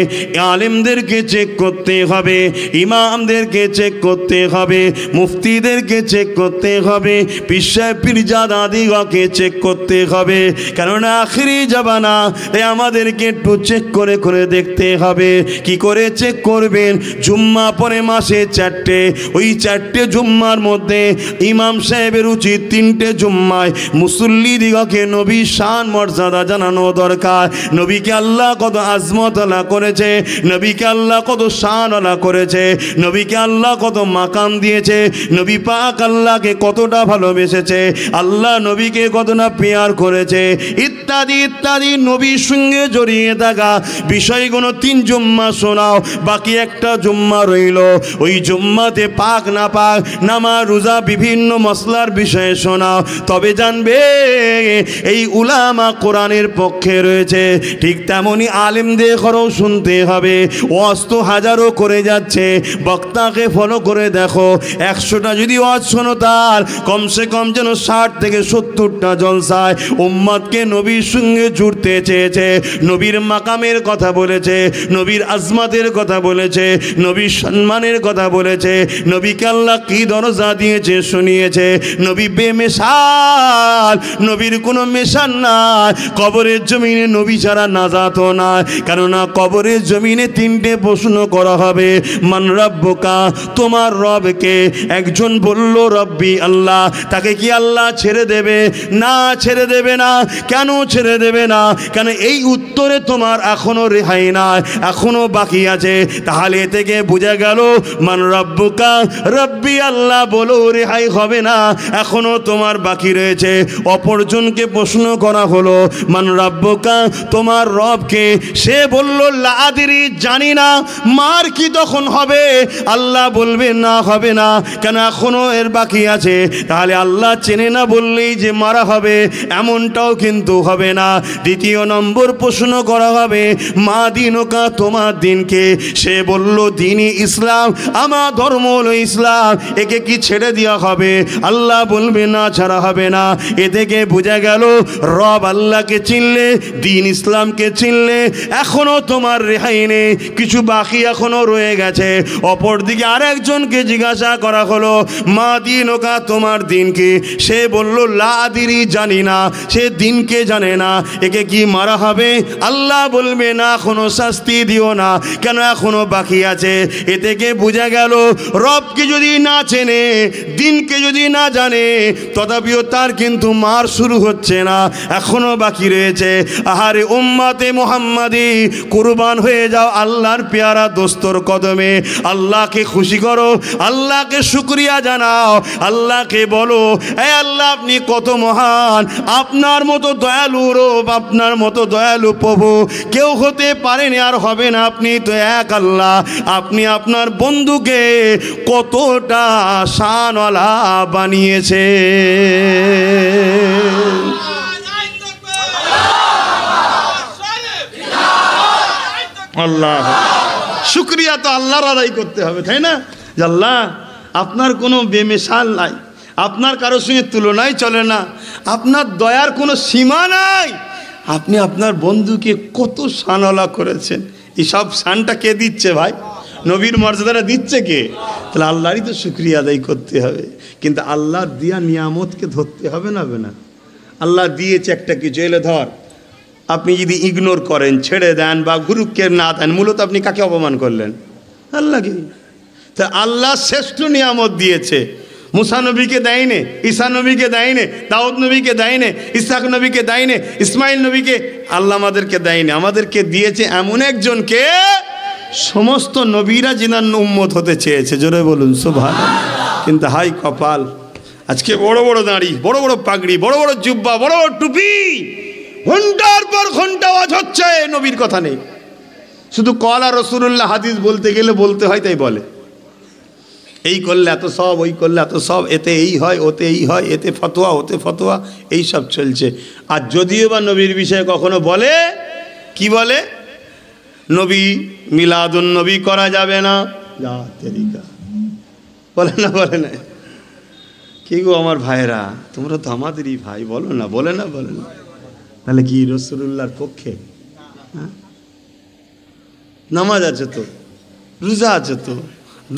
আলেমদেরকে চেক করতে হবে, ইমামদেরকে চেক করতে হবে, মুফতিদেরকে চেক করতে হবে, পীরজাদাদিগকে চেক করতে হবে। কেননা আখিরি জামানা, তাই আমাদেরকে একটু চেক করে করে দেখতে হবে। কি করে চেক করবেন? জুম্মা পরে মাসে 4টে, ওই 4টে জুম্মার মধ্যে ইমাম সাহেবের উচিত 3টে জুম্মায় মুসল্লিদিগকে নবীর শান মর্যাদা জানানো দরকার। নবীকে আল্লাহ কত আজমত আলা করেছে, নবীকে আল্লাহ কত শান আলা করেছে, নবীকে আল্লাহ কত মাকাম দিয়েছে, নবী পাক আল্লাহকে কতটা ভালোবেসেছে, আল্লাহ নবীকে কতটা পেয়ার করেছে, ইত্যাদি ইত্যাদি নবীর সঙ্গে জড়িয়ে থাকা বিষয়গুলো 3 জুম্মা শোনাও। বাকি একটা জুম্মা রইল, ওই জুম্মাতে পাক না পাক, নামাজ, রোজা, বিভিন্ন মসলার বিষয়ে শোনাও, তবে জানবে এই উলামা কোরআনের পক্ষে রয়েছে। ঠিক তেমনি আলেমদেরও শুনতে হবে। ওয়াজ তো হাজারো করে যাচ্ছে, বক্তাকে ফলো করে দেখো, 100টা যদি ওয়াজ শোনো তার কমসে কম যেন 60 থেকে 70টা জলসায় উম্মতকে নবীর সঙ্গে জুড়তে চেয়েছে, নবীর মাকামের কথা বলেছে, নবীর আজমাতের কথা বলেছে, নবীর সম্মানের কথা বলেছে, নবীকে আল্লাহ কি দরজা দিয়েছে শুনিয়েছে। নবী বেমেশাল, নবীর কোনো মেশান নাই। কবরের জমিনে নবী ছাড়া নাজাত নাই, কেননা কবরের জমিনে 3টে প্রশ্ন করা হবে। মান রাব্বুকা, তোমার রবকে। একজন বলল রব্বি আল্লাহ, তাকে কি আল্লাহ ছেড়ে দেবে? না, ছেড়ে দেবে না। কেন ছেড়ে দেবে না? কেন এই উত্তরে তোমার এখনো রেহাই নাই, এখনো বাকি আছে। তাহলে এ থেকে বোঝা গেল মান রাব্বুকা, রব্বি আল্লাহ বলো রেহাই হবে না, এখনো তোমার বাকি রয়েছে। অপরজনকে প্রশ্ন করা হলো মান রাব্বুকা, তোমার রবকে। সে বলল লা আদরি, জানি না। মার কি তখন হবে? আল্লাহ বলবে না, হবে না। কেন এখনো এর বাকি আছে। তাহলে আল্লাহ চেনে না বললেই যে মারা হবে এমনটাও কিন্তু হবে না। দ্বিতীয় নম্বর প্রশ্ন করা হবে মা দিনকা, তোমার দিনকে। সে বলল দিনই ইসলাম, আমার ধর্ম হলো ইসলাম। একে কি ছেড়ে দেওয়া হবে? আল্লাহ বলবে না, ছাড়া হবে না। এ থেকে বোঝা গেল রব আল্লাহকে চিনলে, দিন ইসলামকে চিনলে এখনো তোমার রেহাই নেই, কিছু বাকি এখনো রয়ে গেছে। অপরদিকে আরেকজনকে জিজ্ঞাসা করা হলো মা দিনকা, তোমার দিনকে। সে বলল লা আদরি, জানি না। সে দিনকে জানে না। একে কি মারা হবে? আল্লাহ বলবে না, এখনো শাস্তি দিও না, কেন এখনো বাকি আছে। এ থেকে বোঝা গেল রবকে যদি না চেনে, দিনকে যদি না জানে, তথাপিও তার কিন্তু মার শুরু হচ্ছে না, এখনো বাকি রয়েছে। আহারে উম্মতে মুহাম্মাদি, কুরবান হয়ে যাও আল্লাহর পেয়ারা দোস্তর কদমে। আল্লাহকে খুশি করো, আল্লাহকে শুকরিয়া জানাও, আল্লাহকে বলো এ আল্লাহ আপনি কত মহান, আপনার মতো দয়ালু রব, আপনার মতো দয়ালু প্রভু কেউ হতে পারেনি আর হবে না। আপনি তো এক আল্লাহ। আপনি আপনার বন্ধুকে কতটা শানওয়ালা বানিয়েছে। আল্লাহ, শুকরিয়া তো আল্লাহর আদায় করতে হবে, তাই না? যে আল্লাহ আপনার কোনো বেমেশাল নাই, আপনার কারোর সঙ্গে তুলনায় চলে না, আপনার দয়ার কোনো সীমা নাই। আপনি আপনার বন্ধুকে কত শানওয়ালা করেছেন। এই সব শানটা কে দিচ্ছে ভাই? নবীর মর্যাদাটা দিচ্ছে কে? তাহলে আল্লাহরই তো শুকরিয়া আদায় করতে হবে। কিন্তু আল্লাহর দিয়া নিয়ামতকে ধরতে হবে না? হবে না? আল্লাহ দিয়েছে একটা কিছু, এলে ধর, আপনি যদি ইগনোর করেন, ছেড়ে দেন বা গুরুকে না দেন, মূলত আপনি কাকে অপমান করলেন? আল্লাহকে। তা আল্লাহ শ্রেষ্ঠ নিয়ামত দিয়েছে। মুসা নবীকে দেয়নি, ঈসা নবীকে দেয়নি, দাউদ নবীকে দেয়নি, ইসহাক নবীকে দেয়নি, ইসমাইল নবীকে আল্লাহ আমাদেরকে দেয়নি। আমাদেরকে দিয়েছে এমন একজনকে সমস্ত নবীরা যিনার উম্মত হতে চেয়েছে। জোরে বলুন সুবহানাল্লাহ। কিন্তু হাই কপাল, আজকে বড় বড় দাড়ি, বড় বড় পাগড়ি, বড় বড় জুব্বা, বড় বড় টুপি, ঘন্টার পর ঘন্টা ওয়াজ হচ্ছে, নবীর কথা নেই। শুধু কলা রাসূলুল্লাহ হাদিস বলতে গেলে বলতে হয়, তাই বলে এই করলে এত সব, ওই করলে এত সব, এতে এই হয়, ওতে এই হয়, এতে ফতোয়া, ওতে ফতোয়া, এই সব চলছে। আর যদিও বা নবীর বিষয়ে কখনো বলে, কি বলে? নবী মিলাদুন নবী করা যাবে না, যা তেরিকা বলে না, বলে না? কি গো আমার ভাইরা, তোমরা তো আমাদেরই ভাই, বলো না, বলে না, বলে না? তাহলে কি রাসূলুল্লাহর পক্ষে? নামাজ আছে তো, রোজা আছে তো,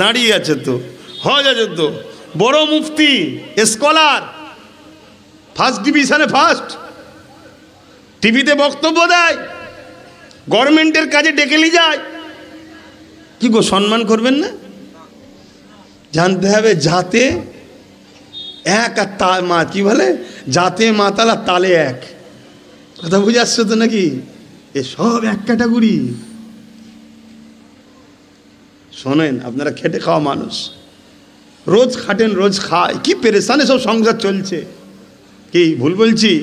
দাঁড়িয়ে আছে তো, হজ আছে তো, বড় মুফতি, স্কলার, ফার্স্ট ডিভিশনে ফার্স্ট, টিভিতে বক্তব্য দেয়, গভর্নমেন্টের কাজে ডেকে নিয়ে যায়। কি গো, সম্মান করবেন না? জানতে হবে যাতে এক আর তা মা, কি বলে, যাতে মাতাল আর তালে এক। কথা বুঝে আসছো তো নাকি? এ সব এক ক্যাটাগরি। শোনেন, আপনারা খেটে খাওয়া মানুষ, রোজ খাটেন, রোজ খায়, কি পেরেশানে সব সংসার চলছে। কি ভুল বলছি?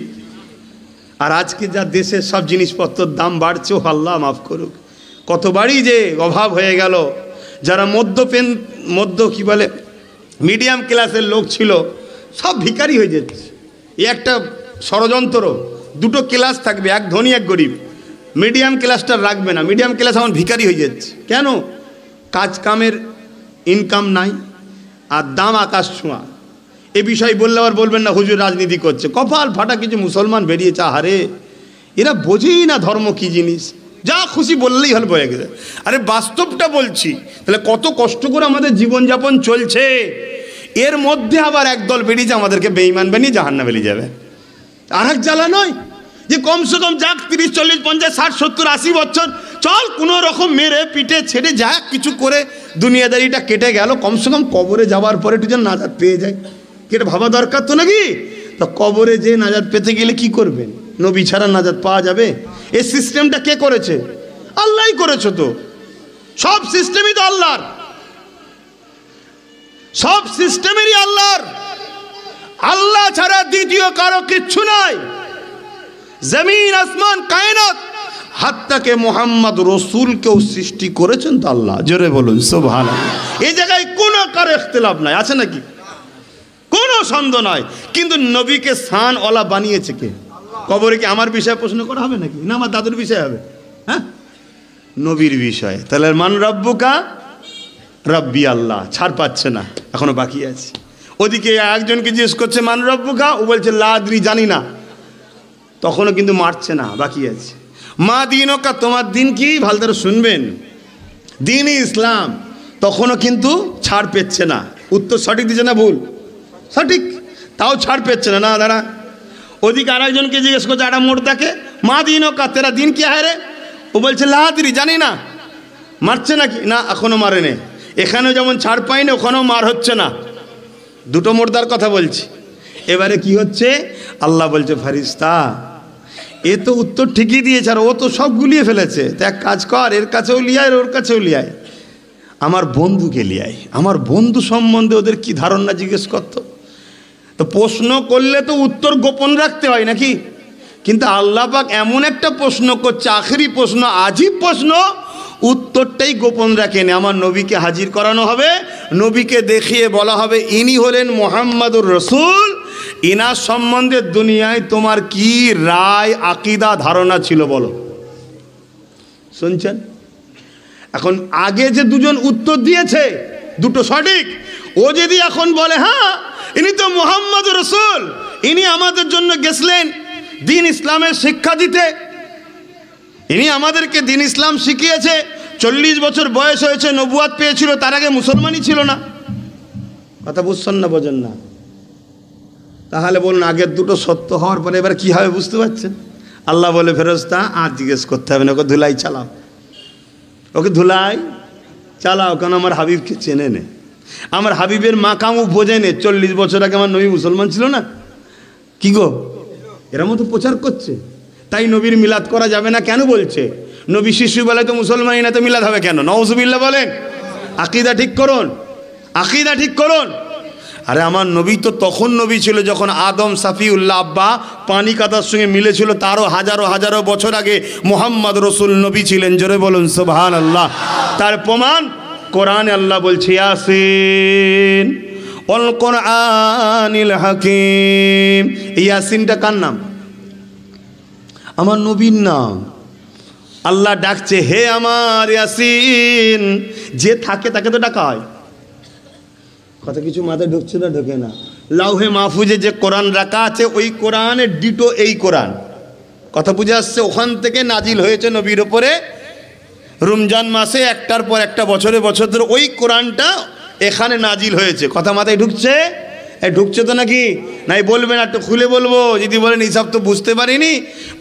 আর আজকে যা দেশের সব জিনিসপত্রের দাম বাড়ছে, ও আল্লাহ মাফ করুক, কতবারই যে অভাব হয়ে গেল। যারা মধ্য কি বলে, মিডিয়াম ক্লাসের লোক ছিল, সব ভিখারি হয়ে যাচ্ছে। এই একটা ষড়যন্ত্র, দুটো ক্লাস থাকবে, এক ধনী এক গরিব। মিডিয়াম ক্লাসটা রাখবে না, মিডিয়াম ক্লাস এখন ভিখারি হয়ে যাচ্ছে। কেন? কাজ কামের ইনকাম নাই, আর দাম আকাশ ছোঁয়া। এ বিষয় বললে আবার বলবেন না হুজুর রাজনীতি করছে। কপাল ফাটা কিছু মুসলমান বেরিয়েছে, আহারে এরা বোঝেই না ধর্ম কী জিনিস, যা খুশি বললেই হল বয়ে গেছে। আরে বাস্তবটা বলছি, তাহলে কত কষ্ট করে আমাদের জীবনযাপন চলছে, এর মধ্যে আবার একদল বেরিয়েছে আমাদেরকে বেঈমান বানিয়ে জাহান্নামে নিয়ে যাবে। আর এক জ্বালা নয় যে কমসে কম যাক 30, 40, 50, 60, 70, 80 বছর চল কোনো রকম মেরে পিটে ছেড়ে যাক কিছু করে দুনিয়াদারিটা কেটে গেল, কমসে কম কবরে যাওয়ার পরে একটু যেন নাজাত পেয়ে যায়, এটা ভাবা দরকার তো নাকি? তো কবরে যে নাজাত পেতে গেলে কি করবেন? নবী ছাড়া নাজাত পাওয়া যাবে? এই সিস্টেমটা কে করেছে? আল্লাহই করেছে। তো সব সিস্টেমই তো আল্লাহর, সব সিস্টেমেরই আল্লাহর। আল্লাহ ছাড়া দ্বিতীয় কারো কিচ্ছু নাই। জমিন আসমান কায়নাত হাত্তাকে মোহাম্মদ রসুলকেও সৃষ্টি করেছেন তো আল্লাহ। জোরে বলুন সুবহানাল্লাহ। এই জায়গায় কোনো কারো ইখতিলাফ নাই, আছে নাকি? কোনো সন্দেহ নয়। কিন্তু নবীকে শানওয়ালা বানিয়েছে কে? কবরে কি আমার বিষয়ে প্রশ্ন করা হবে নাকি? না আমার দাদুর বিষয় হবে? হ্যাঁ, নবীর বিষয়। তাহলে মান রব্বুকা, রব্বি আল্লাহ, ছাড় পাচ্ছে না, এখনো বাকি আছে। ওদিকে একজনকে জিজ্ঞেস করছে মান রব্বুকা, ও বলছে লা আদরি, জানি না, তখনও কিন্তু মারছে না, বাকি আছে। মা দিনকা, তোমার দিন কি? ভালো করে শুনবেন, দিনই ইসলাম, তখনও কিন্তু ছাড় পেচ্ছে না। উত্তর সঠিক দিচ্ছে না ভুল? সঠিক, তাও ছাড় পেচ্ছে না। না দাঁড়া, ওদিকে আর একজনকে জিজ্ঞেস করছে একটা মোড়দাকে, মা দিনকা, তেরা দিন কি হয় রে? ও বলছে লা আদরি, জানি না, মারছে নাকি? না, এখনও মারে নে। এখানেও যেমন ছাড় পাইনি, ওখানেও মার হচ্ছে না। দুটো মোর্দার কথা বলছি। এবারে কি হচ্ছে? আল্লাহ বলছে ফারিস্তা, এ তো উত্তর ঠিকই দিয়েছে, আর ও তো সব গুলিয়ে ফেলেছে। তো এক কাজ কর, এর কাছেও লিয়ায়, ওর কাছেও লিয়ায়, আমার বন্ধুকে লিয়ায়। আমার বন্ধু সম্বন্ধে ওদের কি ধারণা জিজ্ঞেস করত। তো প্রশ্ন করলে তো উত্তর গোপন রাখতে হয় নাকি? কিন্তু আল্লাহ পাক এমন একটা প্রশ্ন করছে, আখেরি প্রশ্ন, আজীব প্রশ্ন, উত্তরটাই গোপন রাখেন। আমার নবীকে হাজির করানো হবে, নবীকে দেখিয়ে বলা হবে ইনি হলেন মুহাম্মাদুর রসুল, ইনার সম্বন্ধে দুনিয়ায় তোমার কি রায়, আকিদা, ধারণা ছিল বলো। শুনছেন? এখন আগে যে দুজন উত্তর দিয়েছে, দুটো সঠিক, ও যদি এখন বলে হ্যাঁ ইনি তো মুহাম্মাদুর রসুল, ইনি আমাদের জন্য গেছিলেন দিন ইসলামের শিক্ষা দিতে, ইনি আমাদেরকে দিন ইসলাম শিখিয়েছে, 40 বছর বয়স হয়েছে, নবুয়াত পেয়েছিল, তার আগে মুসলমানই ছিল না। কথা বুঝছেন না, বোঝেন না? তাহলে বলুন আগের দুটো সত্য হওয়ার পরে এবার কি হবে বুঝতে পারছেন? আল্লাহ বলে ফেরেশতা আর জিজ্ঞেস করতে হবে না, ওকে ধুলাই চালাও, ওকে ধুলাই চালাও, কারণ আমার হাবিবকে চেনে নে, আমার হাবিবের মাকামও বোঝে নে। 40 বছর আগে আমার নবী মুসলমান ছিল না, কি গো এরা মতো প্রচার করছে, তাই নবীর মিলাদ করা যাবে না কেন বলছে? নবী শিশুবেলায় তো মুসলমানই না, তো মিলাদ হবে কেন? নাউজুবিল্লাহ বলেন। আকিদা ঠিক করুন, আকিদা ঠিক করুন। আরে আমার নবী তো তখন নবী ছিল যখন আদম সাফিউল্লাহ আব্বা পানি কাদার সঙ্গে মিলেছিল, তারও হাজারো হাজারো বছর আগে মুহাম্মদ রসুল নবী ছিলেন। জোরে বলুন সুবহানাল্লাহ। তার প্রমাণ কোরআনে আল্লাহ বলছে ইয়াসিন ওয়াল কোরআনিল হাকিম। ইয়াসিনটা কার নাম? আমার নবীর নাম। আল্লাহ ডাকছে হে আমার ইয়াসিন, যে থাকে তাকে তো ডাকা হয়। কথা কিছু মাথায় ঢুকছে না? ঢোকে না। লাউহে মাহফুজে যে কোরআন রাখা আছে, ওই কোরআনের ডিটো এই কোরআন। কথা বুঝে আসছে? ওখান থেকে নাজিল হয়েছে নবীর ওপরে রমজান মাসে, একটার পর একটা, বছরে বছর ধরে ওই কোরআনটা এখানে নাজিল হয়েছে। কথা মাথায় ঢুকছে? ঢুকছে তো নাকি? নাই বলবেন, একটু খুলে বলবো। যদি বলেন এইসব তো বুঝতে পারিনি,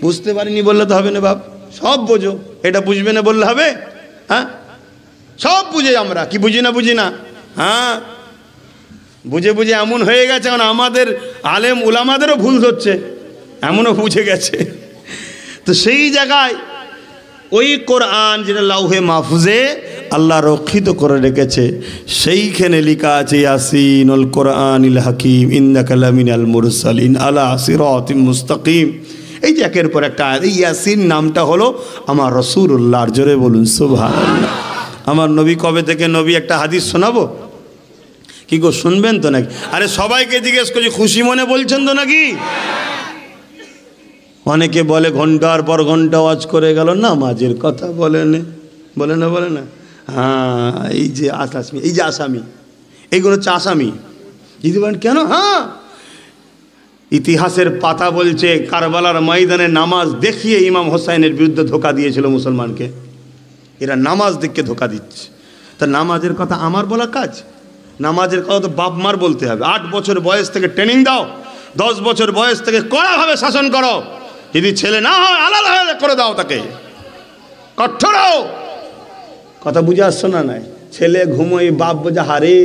বুঝতে পারিনি বললে তো হবে না বাপ, সব বোঝো, এটা বুঝবে না বললে হবে? হ্যাঁ, সব বুঝে আমরা, কি বুঝি না? বুঝি না? হ্যাঁ, বুঝে বুঝে এমন হয়ে গেছে, এখন আমাদের আলেম উলামাদেরও ভুল ধরছে, এমনও বুঝে গেছে। তো সেই জায়গায় ওই কোরআন যেটা লাউহে মাহফুজে আল্লাহ রক্ষিত করে রেখেছে, সেইখানে লেখা আছে ইয়াসিনুল কোরআনিল হাকিম ইন্নাকা লামিনাল মুরসালিন আলা সিরাতিম মুস্তাকিম। এই যে একের পর একটা আয়াত, এই ইয়াসিন নামটা হলো আমার রাসূলুল্লাহর। জোরে বলুন সুবহানাল্লাহ। আমার নবী কবে থেকে নবী, একটা হাদিস শোনাবো, কি গো শুনবেন তো নাকি? আরে সবাইকে জিজ্ঞেস করছি, খুশি মনে বলছেন তো নাকি? অনেকে বলে ঘন্টার পর ঘন্টা ওয়াজ করে গেল, নামাজের কথা বলে না। হ্যাঁ, এই যে আসামি, এইগুলো হচ্ছে আসামি। যদি বলেন কেন? হ্যাঁ, ইতিহাসের পাতা বলছে কারবালার ময়দানে নামাজ দেখিয়ে ইমাম হোসাইনের বিরুদ্ধে ধোঁকা দিয়েছিল মুসলমানকে। এরা নামাজ দেখে ধোঁকা দিচ্ছে। তা নামাজের কথা আমার বলা কাজ? নামাজের কথা তো বাপ মার বলতে হবে। 8 বছর বয়স থেকে ট্রেনিং দাও, 10 বছর বয়স থেকে কড়াভাবে শাসন করো। যদি ছেলে না হয় আলাদা করে দাও, তাকে কঠোর কথা বুঝে আসছো না? নাই ছেলে ঘুমোই, বাপ বোঝা হারে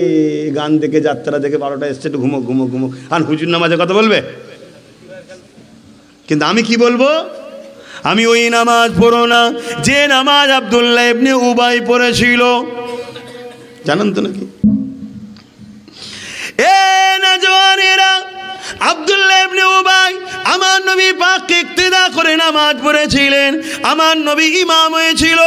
গান দেখে যাত্রা দেখে 12টা স্টেট ঘুমো আর হুজুর নামাজের কথা বলবে। কিন্তু আমি কি বলবো? আমি ওই নামাজ পড়ো না যে নামাজ আব্দুল্লাহ ইবনে উবাই পড়েছিল। জানেন তো নাকি? এ নওজওয়ানেরা, আব্দুল্লাহ ইবনে উবাই আমার নবী পাককে ইক্তিদা করে নামাজ পড়েছিলেন। আমার নবী ইমাম হয়েছিল,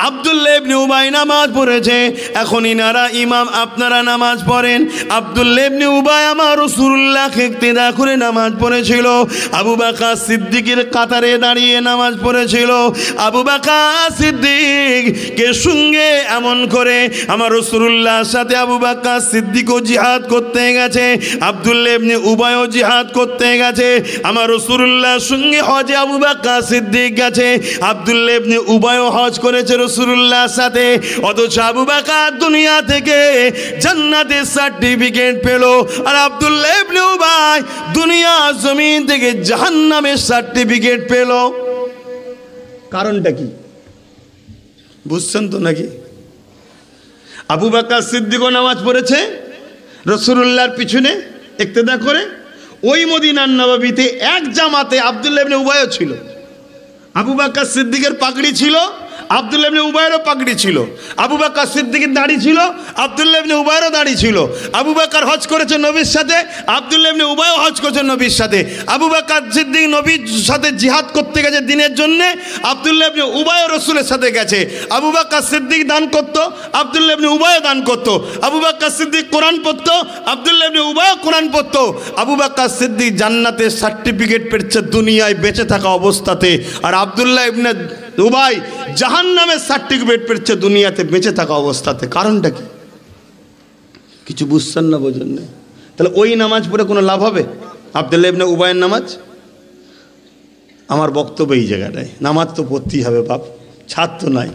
আব্দুল্লাহ ইবনে উবাই নামাজ পড়েছে। এখন ইনারা ইমাম, আপনারা নামাজ পড়েন। আব্দুল্লাহ ইবনে উবাই আমার রাসূলুল্লাহকে ইক্তিদা করে নামাজ পড়েছিল। আবু বকর সিদ্দিকের কাতারে দাঁড়িয়ে নামাজ পড়েছিল। আবু বকর সিদ্দিককে সঙ্গে এমন করে আমার রাসূলুল্লাহর সাথে আবু বকর সিদ্দিকও জিহাদ করতে গেছে, আব্দুল্লাহ ইবনে উবাইও জিহাদ করতে গেছে। আমার রাসূলুল্লাহর সঙ্গে হজে আবু বকর সিদ্দিক গেছে, আব্দুল্লাহ ইবনে উবাইও হজ করেছে রাসূলুল্লাহর সাথে। অথচ আবু বকর দুনিয়া থেকে জান্নাতের সার্টিফিকেট পেল, আর আব্দুল্লাহ ইবনে উবাই দুনিয়া জমিন থেকে জাহান্নামের সার্টিফিকেট পেল। কারণটা কি বুঝছেন তো নাকি? আবু বকর সিদ্দিকও নামাজ পড়েছে রাসূলুল্লাহর পিছনে ইক্তেদা করে। ওই মদিনার নববীতে এক জামাতে আব্দুল্লাহ ইবনে উবাইও ছিল। আবু বকর সিদ্দিকের পাগড়ি ছিল, আব্দুল্লাহ ইবনে উবাইয়েরও পাগড়ি ছিল। আবু বকর সিদ্দিকের দাড়ি ছিল, আব্দুল্লাহ ইবনে উবাইয়েরও দাড়ি ছিল। আবু বকর হজ করেছে নবীর সাথে, আব্দুল্লাহ ইবনে উবাইও হজ করেছে নবীর সাথে। আবু বকর সিদ্দিক নবীর সাথে জিহাদ করতে গেছে দিনের জন্য, আব্দুল্লাহ ইবনে উবাইও রাসূলের সাথে গেছে। আবু বকর সিদ্দিক দান করত, আব্দুল্লাহ ইবনে উবাইও দান করত। আবু বকর সিদ্দিক কোরআন পড়তো, আব্দুল্লাহ ইবনে উবাইও কোরআন পড়তো। আবু বকর সিদ্দিক জান্নাতের সার্টিফিকেট পেয়েছে দুনিয়ায় বেঁচে থাকা অবস্থাতে, আর আব্দুল্লাহ ইবনে উবাই জাহান্নামের সার্টিফিকেট পেয়েছে দুনিয়াতে বেঁচে থাকা অবস্থাতে। কারণটা কি? কিছু বুঝছেন না, বোঝেন না? তাহলে ওই নামাজ পড়ে কোনো লাভ হবে? আব্দুল্লাহ ইবনে উবাইয়ের নামাজ? আমার বক্তব্য এই জায়গাটায়, নামাজ তো পড়তেই হবে বাপ, ছাড় তো নাই।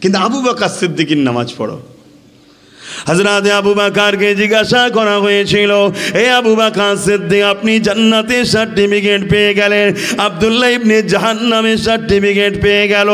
কিন্তু আবু বকর সিদ্দিকের নামাজ পড়ো। হযরত আবু বকরকে জিজ্ঞাসা করা হয়েছিল, হে আবু বকর সিদ্দিক, আপনি জান্নাতের সার্টিফিকেট পেয়ে গেলেন, আব্দুল্লাহ ইবনে জাহান্নামের সার্টিফিকেট পেয়ে গেল,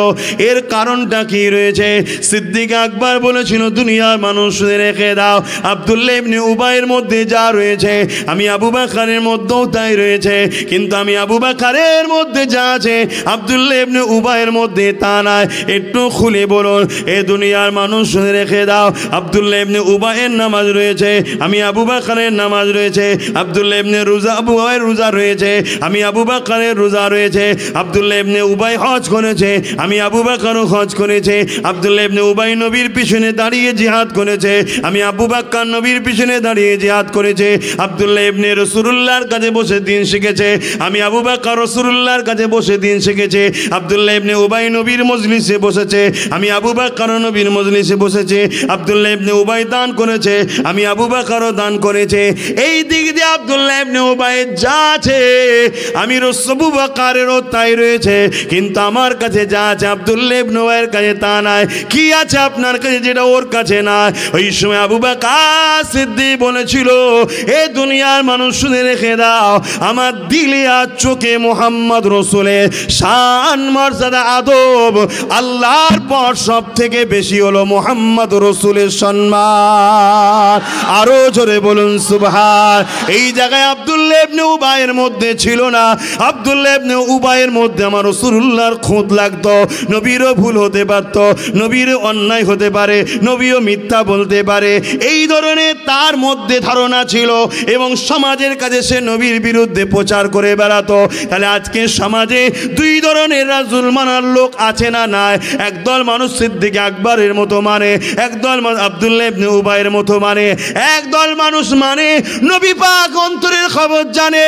এর কারণটা কি রয়েছে? সিদ্দিক আকবর বলেছিল, দুনিয়ার মানুষ রেখে দাও, আব্দুল্লাহ ইবনে উবাইয়ের মধ্যে যা রয়েছে আমি আবু বকরের মধ্যেও তাই রয়েছে, কিন্তু আমি আবু বকরের মধ্যে যা আছে আব্দুল্লাহ ইবনে উবাইয়ের মধ্যে তা নাই। একটু খুলে বলুন, এ দুনিয়ার মানুষ রেখে দাও, আব্দুল্লাহ ইবনে উবাইয়ের নামাজ রয়েছে, আমি আবু বকরের নামাজ রয়েছে। আব্দুল্লাহ ইবনে আবু উবাইয়ের রোজা রয়েছে, আমি আবু বকরের রোজা রয়েছে। আব্দুল্লাহ ইবনে উবাই হজ করেছে, আমি আবু বকরও হজ করেছে। আব্দুল্লাহ ইবনে উবাই নবীর পিছনে দাঁড়িয়ে জিহাদ করেছে, আমি আবু বকর নবীর পিছনে দাঁড়িয়ে জিহাদ করেছে। আব্দুল্লাহ ইবনে রাসূলুল্লাহর কাছে বসে দিন শিখেছে, আমি আবু বকর রাসূলুল্লাহর কাছে বসে দিন শিখেছে। আব্দুল্লাহ ইবনে উবাই নবীর মজলিসে বসেছে, আমি আবু বকর নবীর মজলিসে বসেছে। আব্দুল্লাহ ইবনে উবাই দান করেছে, আমি আবু বকরও দান করেছে। এই দিক দিয়ে আব্দুল্লাহ ইবনে উবাইয়ের যা আছে আমি আবু বকরেরও তাই রয়েছে, কিন্তু আমার কাছে যা আছে আব্দুল্লাহ ইবনে উবাইয়ের কাছে তা নাই। কি আছে আপনার কাছে যেটা ওর কাছে নাই? ওই সময় আবু বকর সিদ্দিক বলেছিল, এ দুনিয়ার মানুষ শুনে রেখে দাও, আমার দিলে আর চোখে মুহাম্মদ রাসূলের শান মর্যাদা আদব আল্লাহর পর সব থেকে বেশি হলো মুহাম্মদ রাসূলের সম্মান। আরো জোরে বলুন সুবহান। এই জায়গায় আব্দুল্লাহ ইবনে উবাইয়ের মধ্যে ছিল না, আব্দুল্লাহ ইবনে উবাইয়ের মধ্যে আমার রাসূলুল্লাহর খুঁত লাগতো। নবীরও ভুল হতে পারত, নবীরও অন্যায় হতে পারে, নবীও মিথ্যা বলতে পারে, এই ধরনের তার মধ্যে ধারণা ছিল, এবং সমাজের কাছে সে নবীর বিরুদ্ধে প্রচার করে বেড়াতো। তাহলে আজকে সমাজে দুই ধরনের রাসূল মানার লোক আছে না নাই? একদল মানুষ সিদ্দিক আকবরের মতো মানে, একদল আব্দুল্লাহ ইবনে উবাইয়ের মতো মানে, একদল মানুষ মানে নবী পাক অন্তরের খবর জানে,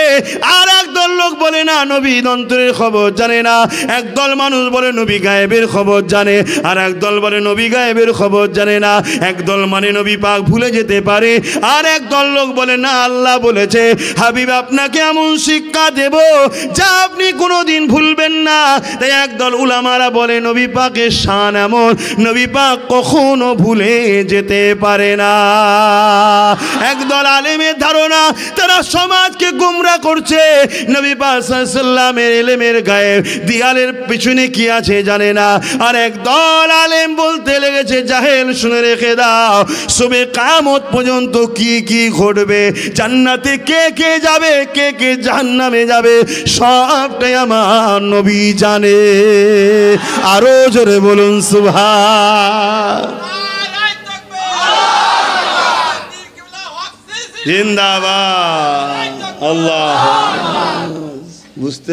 আর একদল লোক বলে না নবী অন্তরের খবর জানে না। একদল মানুষ বলে নবী গায়েবের খবর জানে, আর একদল বলে নবী গায়েবের খবর জানে না। একদল মানে নবী পাক ভুলে যেতে পারে, আর একদল লোক বলে না আল্লাহ বলেছে হাবিব আপনাকে এমন শিক্ষা দেব যা আপনি কোনোদিন ভুলবেন না। তাই একদল উলামারা বলে নবী পাকের শান এমন, নবী পাক কখনো ভুলে যেতে পারে না। একদল আলেমের ধারণা তারা সমাজকে গোমরা করছে, নবী পাক সাল্লাল্লাহু আলাইহি ওয়াসাল্লামের ইলমের গায়েব দেয়ালের পিছনে কি আছে জানে না। আর একদল আলেম বলতে লেগেছে জাহেল শুনে রেখে দাও, সবে কিয়ামত পর্যন্ত কি কি ঘটবে, জান্নাতে কে কে যাবে কে কে জাহান্নামে যাবে সবটাই আমার নবী জানে। আরো জোরে বলুন সুবহান। জিন্দাবাদ আল্লাহ। বুঝতে